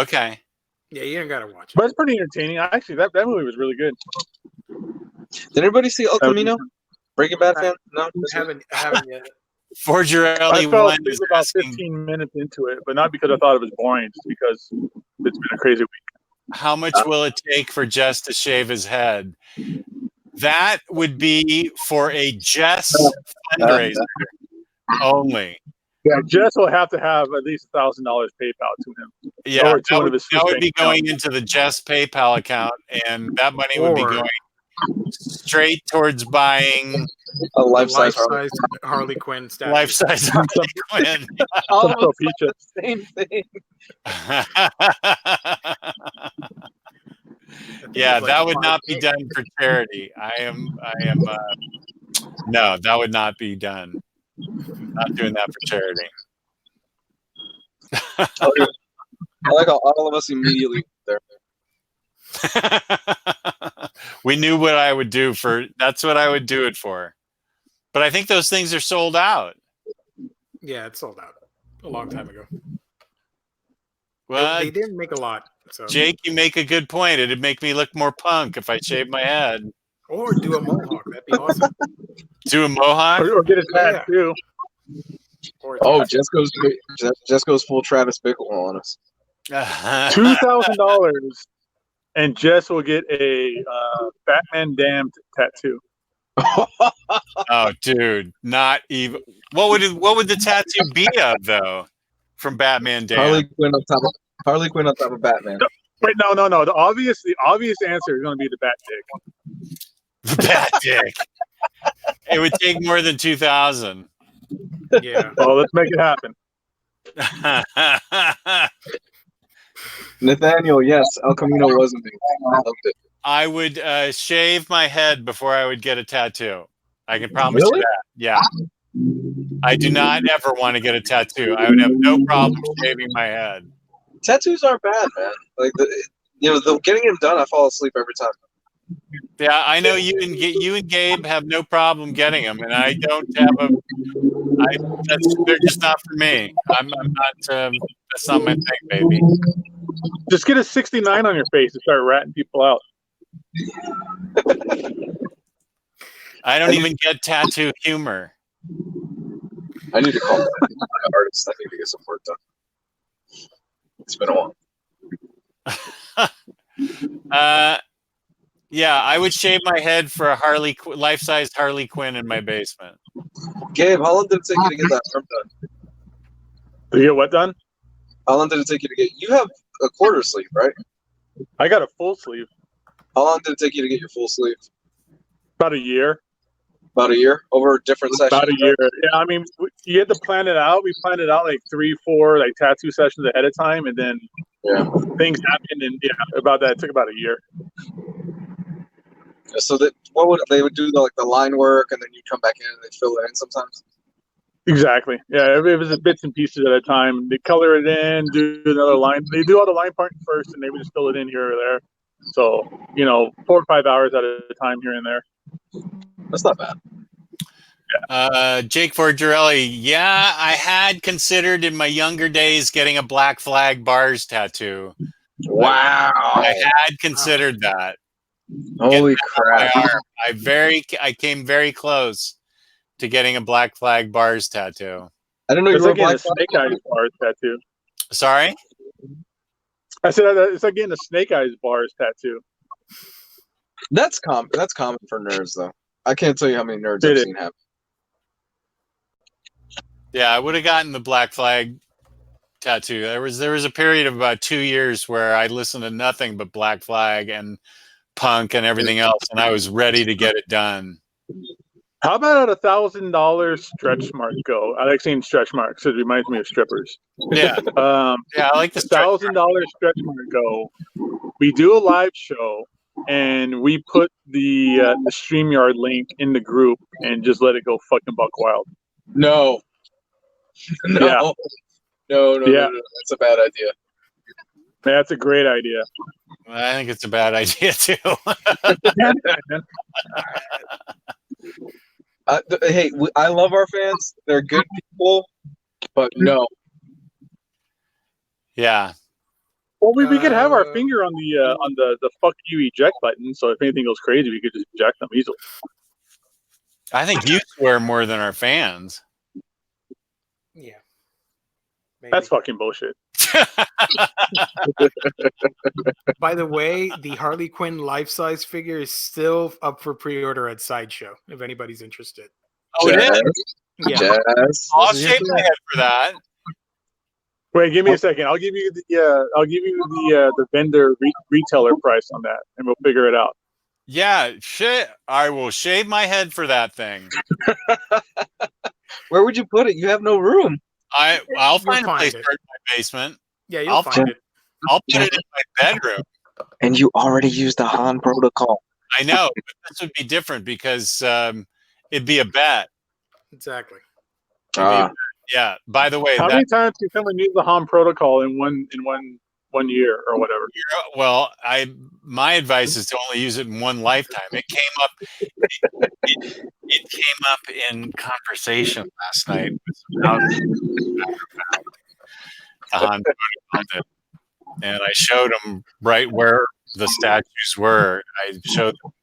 Okay. Yeah, you ain't gotta watch it. But it's pretty entertaining. Actually, that movie was really good. Did everybody see El Camino? Breaking Bad fan? No? I haven't yet. Forgerelli I fell one asleep is about asking 15 minutes into it, but not because I thought it was boring, just because it's been a crazy week. how much will it take for Jess to shave his head? That would be for a Jess fundraiser only. Yeah, Jess will have to have at least $1,000 PayPal to him. Yeah, Or to one of his that would bank be going accounts. into the Jess PayPal account, and that money would be Or- going straight towards buying A life-size Harley. Life-size Harley Quinn statue. life-size Harley Quinn. All Some of Propecia. the same thing. Yeah, It's like that would not be 5K. done for charity. I am. No, that would not be done. Not doing that for charity. I like how all of us immediately there. We knew what I would do for. That's what I would do it for. But I think those things are sold out. Yeah, it's sold out a long time ago. Well, They didn't make a lot. So Jake, you make a good point. It'd make me look more punk if I shaved my head. or do a mohawk. That'd be awesome. Do a mohawk? Or get a Yeah. tattoo. Or Oh, Jess goes full Travis Bickle on us. $2,000, and Jess will get a Batman Damned tattoo. Oh, dude, not even. What would the tattoo be of though? From Batman Damn. Harley Quinn on top of Batman. Wait, no. The obvious answer is going to be the Bat Dick. The Bat Dick. It would take more than 2,000. yeah. Well, let's make it happen. Nathaniel, yes, El Camino was amazing. I loved it. I would shave my head before I would get a tattoo. I can promise Really? you that. Yeah. I do not ever want to get a tattoo. I would have no problem shaving my head. Tattoos aren't bad, man. Like getting them done, I fall asleep every time. Yeah, I know you and Gabe have no problem getting them, and I don't have a. They're just not for me. I'm not. That's not my thing, baby. Just get a 69 on your face and start ratting people out. I don't even get tattoo humor. I need to call my artist. I need to get some work done. It's been a while. Yeah, I would shave my head for a life-size Harley Quinn in my basement. Gabe, how long did it take you to get that arm done? To get what done? How long did it take you to get? You have a quarter sleeve, right? I got a full sleeve. How long did it take you to get your full sleeve? About a year. About a year over different sessions. About a year. Yeah, I mean, you had to plan it out. We planned it out like 3-4 like tattoo sessions ahead of time, and then things happened, and about that. It took about a year. So that they would do the line work, and then you come back in and they fill it in sometimes. Exactly. Yeah, it was bits and pieces at a time. They color it in, do another line. They do all the line part first, and they would just fill it in here or there. So 4 or 5 hours at a time here and there. That's not bad. Jake Forgerelli, yeah, I had considered in my younger days getting a Black Flag Bars tattoo. Wow. I had considered that. Holy crap. I came very close to getting a Black Flag Bars tattoo. I didn't know you It's were like getting a Black Snake Eyes bars tattoo. Sorry? I said it's like getting a Snake Eyes bars tattoo. That's common. That's common for nerds, though. I can't tell you how many nerds Did I've it? seen have. Yeah, I would have gotten the Black Flag tattoo. There was a period of about 2 years where I listened to nothing but Black Flag and punk and everything else, and I was ready to get it done. How about at $1,000 stretch mark go? I like saying stretch marks. It reminds me of strippers. Yeah, yeah, I like the $1,000 stretch mark go. We do a live show, and we put the StreamYard link in the group and just let it go fucking buck wild. No. No. Yeah. No. Yeah. That's a bad idea. That's a great idea. I think it's a bad idea too. Hey, I love our fans. They're good people, but no. Yeah. Well, we could have our finger on the fuck you eject button, so if anything goes crazy, we could just eject them easily. I think you swear more than our fans. Yeah. Maybe. That's fucking bullshit. By the way, the Harley Quinn life-size figure is still up for pre-order at Sideshow, if anybody's interested. Oh, it is? Yeah. I'll shave my head for that. Wait, give me a second. I'll give you the vendor retailer price on that, and we'll figure it out. Yeah, shit. I will shave my head for that thing. Where would you put it? You have no room. I'll find a place for it in my basement. Yeah, you'll find it. I'll put it in my bedroom. And you already used the Han protocol. I know, but this would be different because it'd be a bet. Exactly. Yeah. By the way, how many times can someone use the Han protocol in one year or whatever? Well, my advice is to only use it in one lifetime. It came up. It came up in conversation last night with the Han protocol, and I showed them right where the statues were. I showed them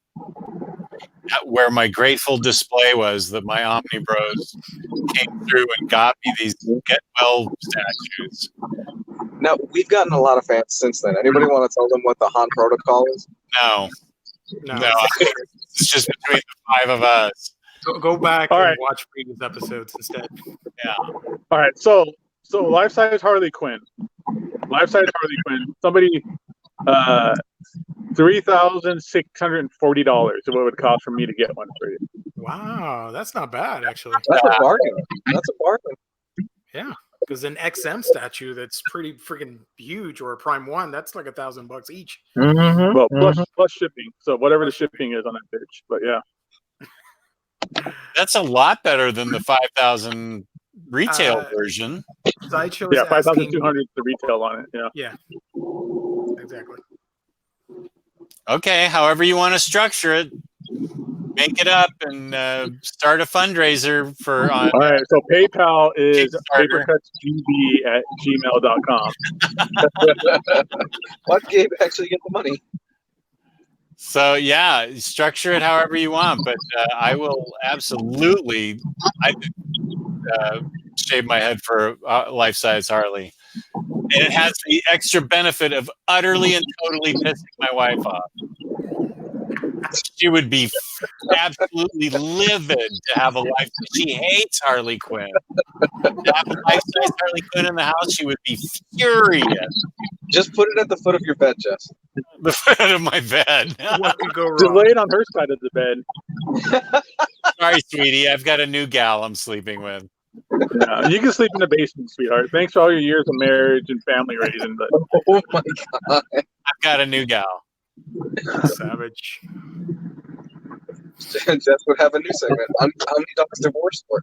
where my grateful display was that my OmniBros came through and got me these Get Well statues. Now, we've gotten a lot of fans since then. Anybody want to tell them what the Han protocol is? No. It's just between the five of us. Go back and watch previous episodes instead. Yeah. All right. So life-size Harley Quinn. Life-size Harley Quinn. Somebody, $3,640 is what it would cost for me to get one for you. Wow, that's not bad actually. That's a bargain. That's a bargain. Yeah, because an XM statue that's pretty freaking huge, or a Prime 1, that's like $1,000 each. Mm-hmm. Well, plus shipping. So whatever the shipping is on that bitch. But yeah, that's a lot better than the 5,000 retail version. Sideshow, yeah, 5,200 is the retail on it. Yeah. Yeah. Exactly. Okay, however you want to structure it, make it up and start a fundraiser for. All right, so PayPal is papercutsgb@gmail.com. Let Gabe actually get the money. So yeah, structure it however you want, but I will absolutely shave my head for life-size Harley. And it has the extra benefit of utterly and totally pissing my wife off. She would be absolutely livid to have a life. She hates Harley Quinn. To have a life-size Harley Quinn in the house, she would be furious. Just put it at the foot of your bed, Jess. The foot of my bed. What could go wrong? Lay it on her side of the bed. Sorry, sweetie. I've got a new gal I'm sleeping with. Yeah, you can sleep in the basement, sweetheart. Thanks for all your years of marriage and family raising. But oh my god, I've got a new gal. Savage. Jess would have a new segment. OmniDog's divorce story.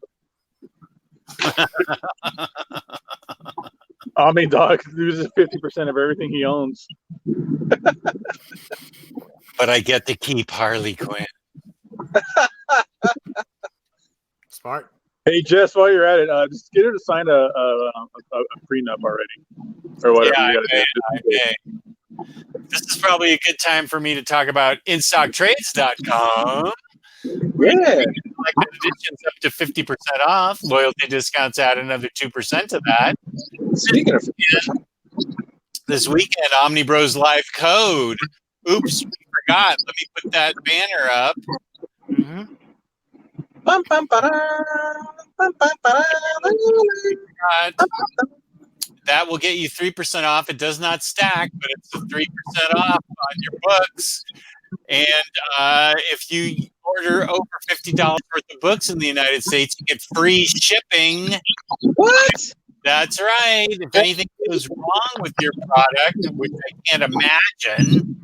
OmniDog loses 50% of everything he owns. But I get to keep Harley Quinn. Smart. Hey, Jess, while you're at it, just get her to sign a prenup already, or whatever. Yeah, you gotta do. This is probably a good time for me to talk about InStockTrades.com. Yeah. Collected editions up to 50% off. Loyalty discounts add another 2% to that. Speaking of this weekend, OmniBros Live Code. Oops, we forgot. Let me put that banner up. Mm-hmm. Bum, bum, that will get you 3% off. It does not stack, but it's a 3% off on your books. And if you order over $50 worth of books in the United States, you get free shipping. What? That's right. If anything goes wrong with your product, which I can't imagine,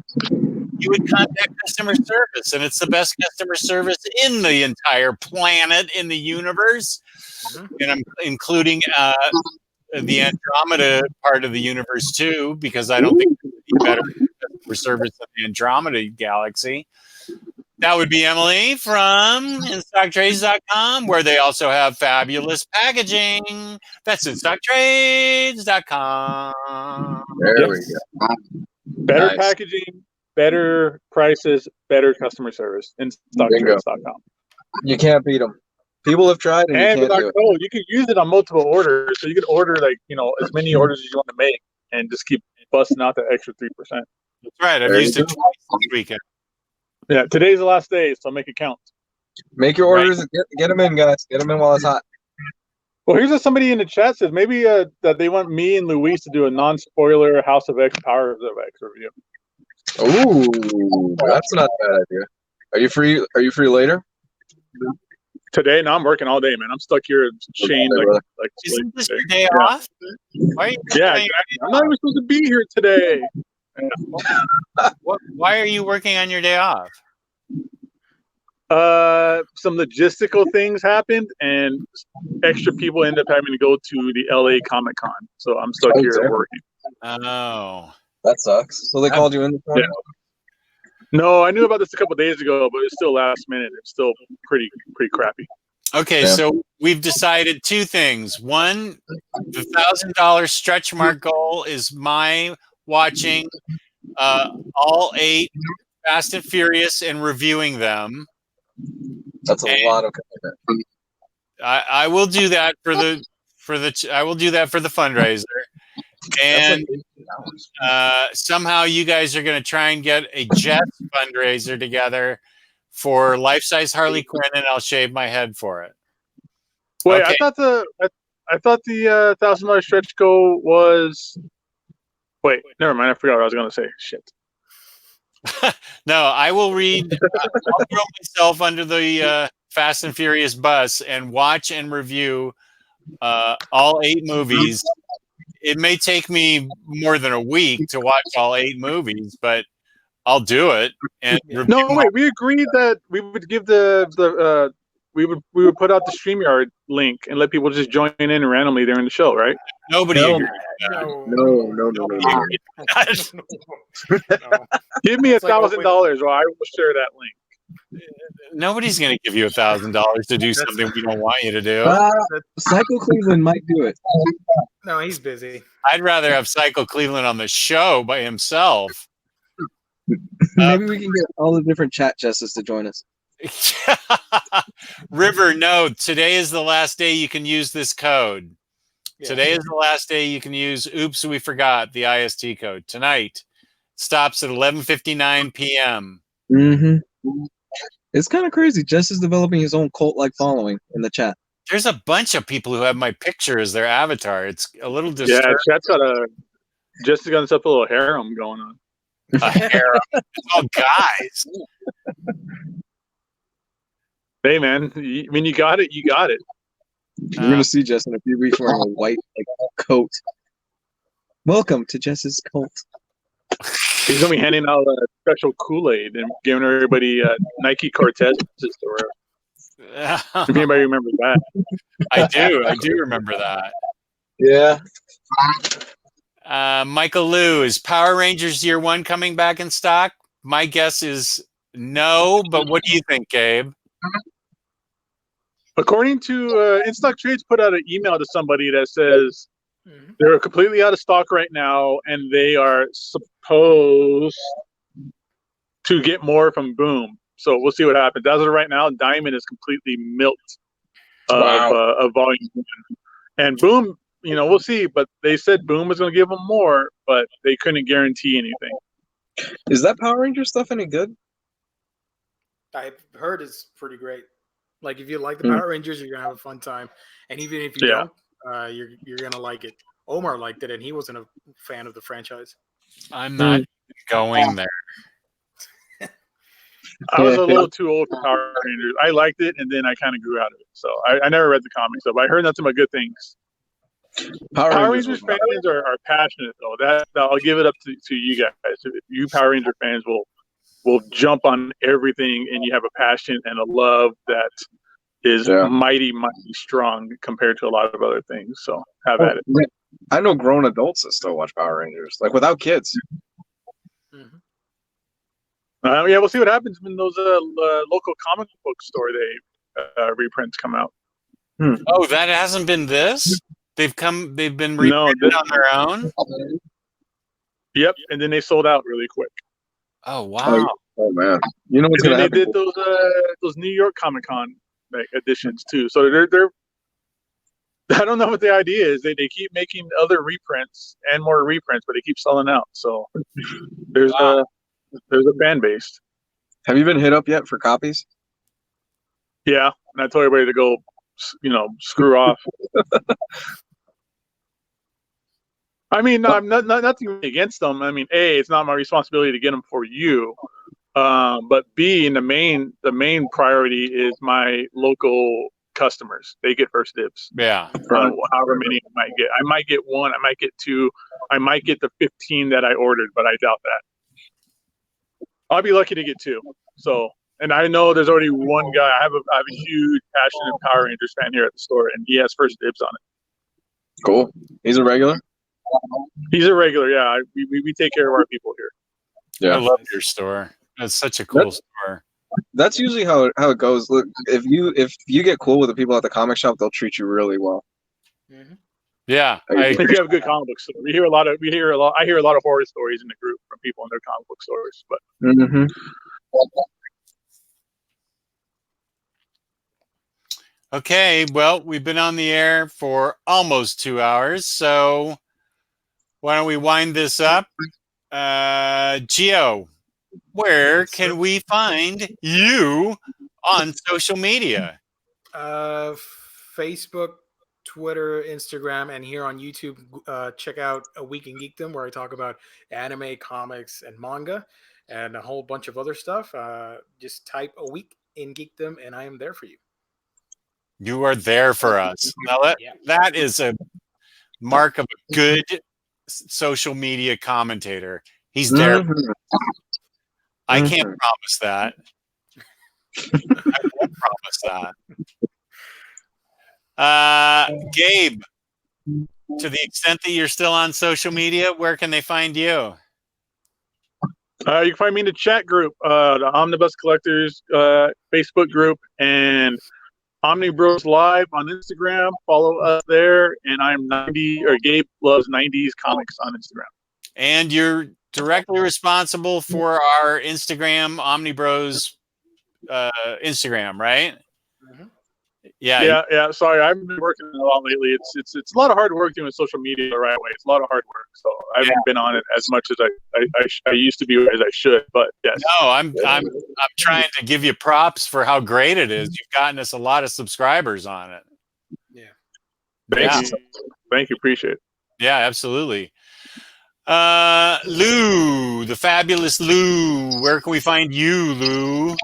you would contact customer service, and it's the best customer service in the entire planet, in the universe. And I'm including the Andromeda part of the universe too, because I don't think there's any better customer service than the Andromeda galaxy. That would be Emily from InStockTrades.com, where they also have fabulous packaging. That's InStockTrades.com. There we go. Better Nice. packaging, better prices, better customer service. InStockTrades.com. You can't beat them. People have tried and you And with can't our do it. code, you can use it on multiple orders. So you can order as many orders as you want to make, and just keep busting out that extra 3%. That's right. I've There used you it go. twice this weekend. Yeah, today's the last day, so make it count. Make your orders and get them in, guys. Get them in while it's hot. Well, here's what somebody in the chat says. Maybe that they want me and Luis to do a non-spoiler House of X, Powers of X review. Ooh, that's not a bad idea. Are you free? Are you free later? Today? No, I'm working all day, man. I'm stuck here chained like Isn't this your today. day Yeah. off? Why are you Yeah, exactly. I'm not even supposed to be here today. Why are you working on your day off? Some logistical things happened, and extra people end up having to go to the LA Comic Con. So I'm stuck here damn. working. Oh. That sucks. So they called you in this morning? No, I knew about this a couple days ago, but it's still last minute. It's still pretty crappy. Okay, Yeah. so we've decided two things. One, the $1,000 stretch mark goal is my watching all 8 Fast and Furious and reviewing them. That's a lot of commitment. I will do that for the fundraiser. And somehow you guys are going to try and get a Jess fundraiser together for life-size Harley Quinn, and I'll shave my head for it. Wait, Okay. I thought the $1,000 stretch goal was. Wait, never mind. I forgot what I was going to say. Shit. No, I will read. I'll throw myself under the Fast and Furious bus and watch and review all 8 movies. It may take me more than a week to watch all 8 movies, but I'll do it. And No, wait. We agreed that we would give we would put out the StreamYard link and let people just join in randomly during the show, right? Nobody No. agreed. No. Give me It's like, $1,000, or I will share that link. Nobody's going to give you $1,000 to do something we don't want you to do. Psycho Cleveland might do it. No, he's busy. I'd rather have Psycho Cleveland on the show by himself. Maybe we can get all the different chat Jesses to join us. River, no, today is the last day you can use this code. Yeah. Today is the last day you can use oops, we forgot the IST code. Tonight stops at 11:59 p.m. Mm-hmm. It's kind of crazy. Jess is developing his own cult-like following in the chat. There's a bunch of people who have my picture as their avatar. It's a little Yeah, disturbing. chat's got Jessica got himself a little harem going on. A harem. It's all guys. Hey, man. When you got it, you got it. You're gonna see Jess in a few weeks wearing a white coat. Welcome to Jess's cult. He's gonna be handing out special Kool-Aid and giving everybody Nike Cortez or whatever. If anybody remembers that. I do remember that. Yeah. Michael Liu, is Power Rangers Year 1 coming back in stock? My guess is no, but what do you think, Gabe? According to In Stock Trades, put out an email to somebody that says they're completely out of stock right now, and they are supposed to get more from Boom. So we'll see what happens. As of right now, Diamond is completely milked of volume 1. And Boom, we'll see. But they said Boom was going to give them more, but they couldn't guarantee anything. Is that Power Ranger stuff any good? I've heard it's pretty great. Like, if you like the Power Rangers, you're gonna have a fun time, and even if you don't, you're gonna like it. Omar liked it, and he wasn't a fan of the franchise. I'm not going there. I was a little too old for Power Rangers. I liked it, and then I kind of grew out of it. So I never read the comics, but I heard nothing but good things. Power Rangers fans are passionate, though. That I'll give it up to you guys. You Power Ranger fans will jump on everything, and you have a passion and a love that is mighty strong compared to a lot of other things. So have at it. I know grown adults that still watch Power Rangers, like without kids. Mhm. Yeah, we'll see what happens when those local comic book store reprints come out. Oh, that hasn't been this? They've been No, reprinted on their own? Yep, and then they sold out really quick. Oh, wow. Oh man, you know what's And gonna then they happen? did those New York Comic Con editions too. So they're I don't know what the idea is. They keep making other reprints and more reprints, but they keep selling out. So there's a fan base. Have you been hit up yet for copies? Yeah, and I told everybody to go, screw off. I mean, I'm nothing against them. I mean, A, it's not my responsibility to get them for you. But B, the main priority is my local customers. They get first dibs. Yeah. On however many I might get. I might get one. I might get two. I might get the 15 that I ordered, but I doubt that. I'll be lucky to get two. So, and I know there's already one guy. I have a huge passionate Power Rangers fan here at the store, and he has first dibs on it. Cool. He's a regular. He's a regular. Yeah, we take care of our people here. Yeah, I love your store. That's such a cool store. That's usually how it goes. Look, if you get cool with the people at the comic shop, they'll treat you really well. Mm-hmm. Yeah, I think you have a good comic book store. I hear a lot of horror stories in the group from people in their comic book stores. But Okay, well, we've been on the air for almost 2 hours, so why don't we wind this up? Gio, where can we find you on social media? Facebook, Twitter, Instagram, and here on YouTube. Check out A Week in Geekdom, where I talk about anime, comics, and manga, and a whole bunch of other stuff. Just type A Week in Geekdom, and I am there for you. You are there for us. Now that is a mark of a good social media commentator. He's there. I can't promise that. I won't promise that. Gabe, to the extent that you're still on social media, where can they find you? You can find me in the chat group, the Omnibus Collectors Facebook group, and OmniBros Live on Instagram. Follow us there, and Gabe loves 90s comics on Instagram. And you're directly responsible for our Instagram, OmniBros Instagram, right? Mm-hmm. Yeah. Sorry, I've been working a lot lately. It's a lot of hard work doing social media the right way. It's a lot of hard work. So I haven't been on it as much as I used to be, as I should. But yes. No, I'm trying to give you props for how great it is. You've gotten us a lot of subscribers on it. Yeah. Thank you. Appreciate it. Yeah, absolutely. Lou, the fabulous Lou. Where can we find you, Lou?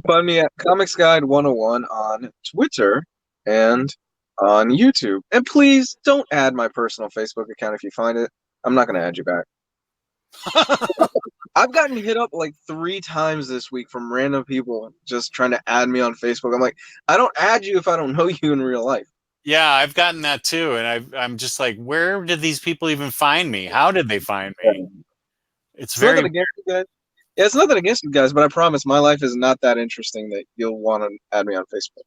Find me at Comics Guide 101 on Twitter and on YouTube. And please don't add my personal Facebook account if you find it. I'm not going to add you back. I've gotten hit up like 3 times this week from random people just trying to add me on Facebook. I'm like, I don't add you if I don't know you in real life. Yeah, I've gotten that too, and I'm just like, where did these people even find me? How did they find me? It's very nothing against you guys. Yeah, it's nothing against you guys, but I promise my life is not that interesting that you'll want to add me on Facebook.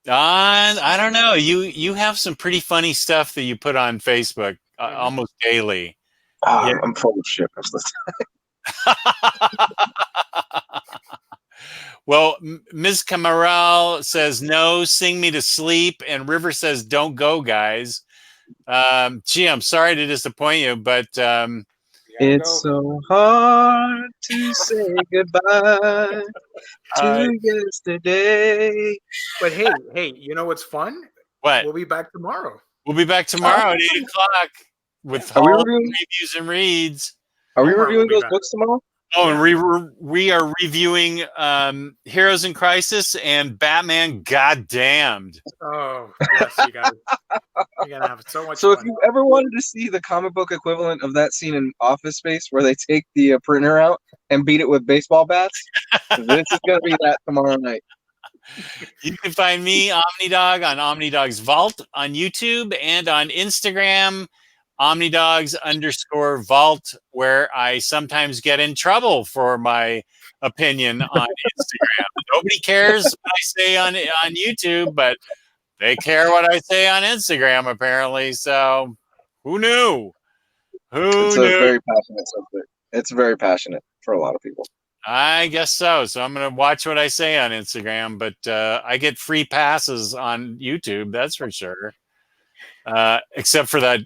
I don't know. You have some pretty funny stuff that you put on Facebook almost daily. Oh, yeah. I'm full of shit. Well, Ms. Camaral says no, sing me to sleep, and River says don't go, guys. Gee, I'm sorry to disappoint you, but it's so hard to say goodbye to yesterday. But hey, you know what's fun? What? We'll be back tomorrow. We'll be back tomorrow at 8 o'clock with all reviews and reads. Are we reviewing those books tomorrow? Oh, and we are reviewing Heroes in Crisis and Batman Goddamned. Oh, yes, you guys. You're gonna have so much fun. If you ever wanted to see the comic book equivalent of that scene in Office Space where they take the printer out and beat it with baseball bats, this is gonna be that tomorrow night. You can find me, OmniDog, on OmniDog's Vault on YouTube and on Instagram, OmniDogs_Vault, where I sometimes get in trouble for my opinion on Instagram. Nobody cares what I say on YouTube, but they care what I say on Instagram, apparently. So who knew? It's a very passionate subject. It's very passionate for a lot of people. I guess so. So I'm going to watch what I say on Instagram, but I get free passes on YouTube. That's for sure. Except for that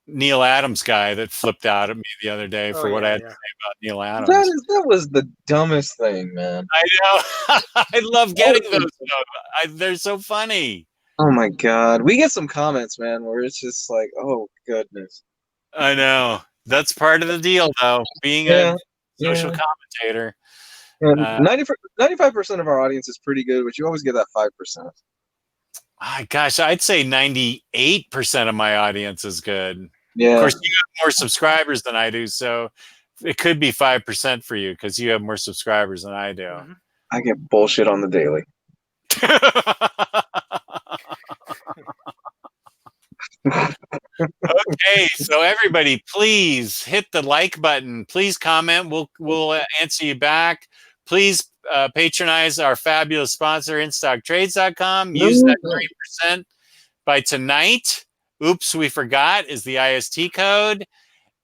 Neil Adams guy that flipped out at me the other day for what I had to say about Neil Adams. That was the dumbest thing, man. I know. I love getting those. They're so funny. Oh my God. We get some comments, man, where it's just like, oh goodness. I know. That's part of the deal, though. Being a social commentator. And 95% of our audience is pretty good, but you always get that 5%. Gosh, I'd say 98% of my audience is good. Yeah. Of course, you have more subscribers than I do, so it could be 5% for you because you have more subscribers than I do. I get bullshit on the daily. Okay, so everybody, please hit the like button. Please comment. We'll answer you back. Please patronize our fabulous sponsor, InStockTrades.com. Use that 3% by tonight. Oops, we forgot is the IST code.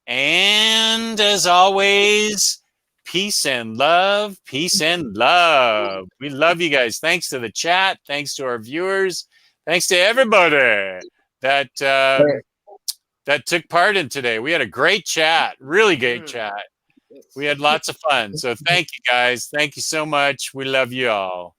And as always, peace and love. Peace and love. We love you guys. Thanks to the chat. Thanks to our viewers. Thanks to everybody that took part in today. We had a great chat, really great chat. We had lots of fun. So thank you guys. Thank you so much. We love you all.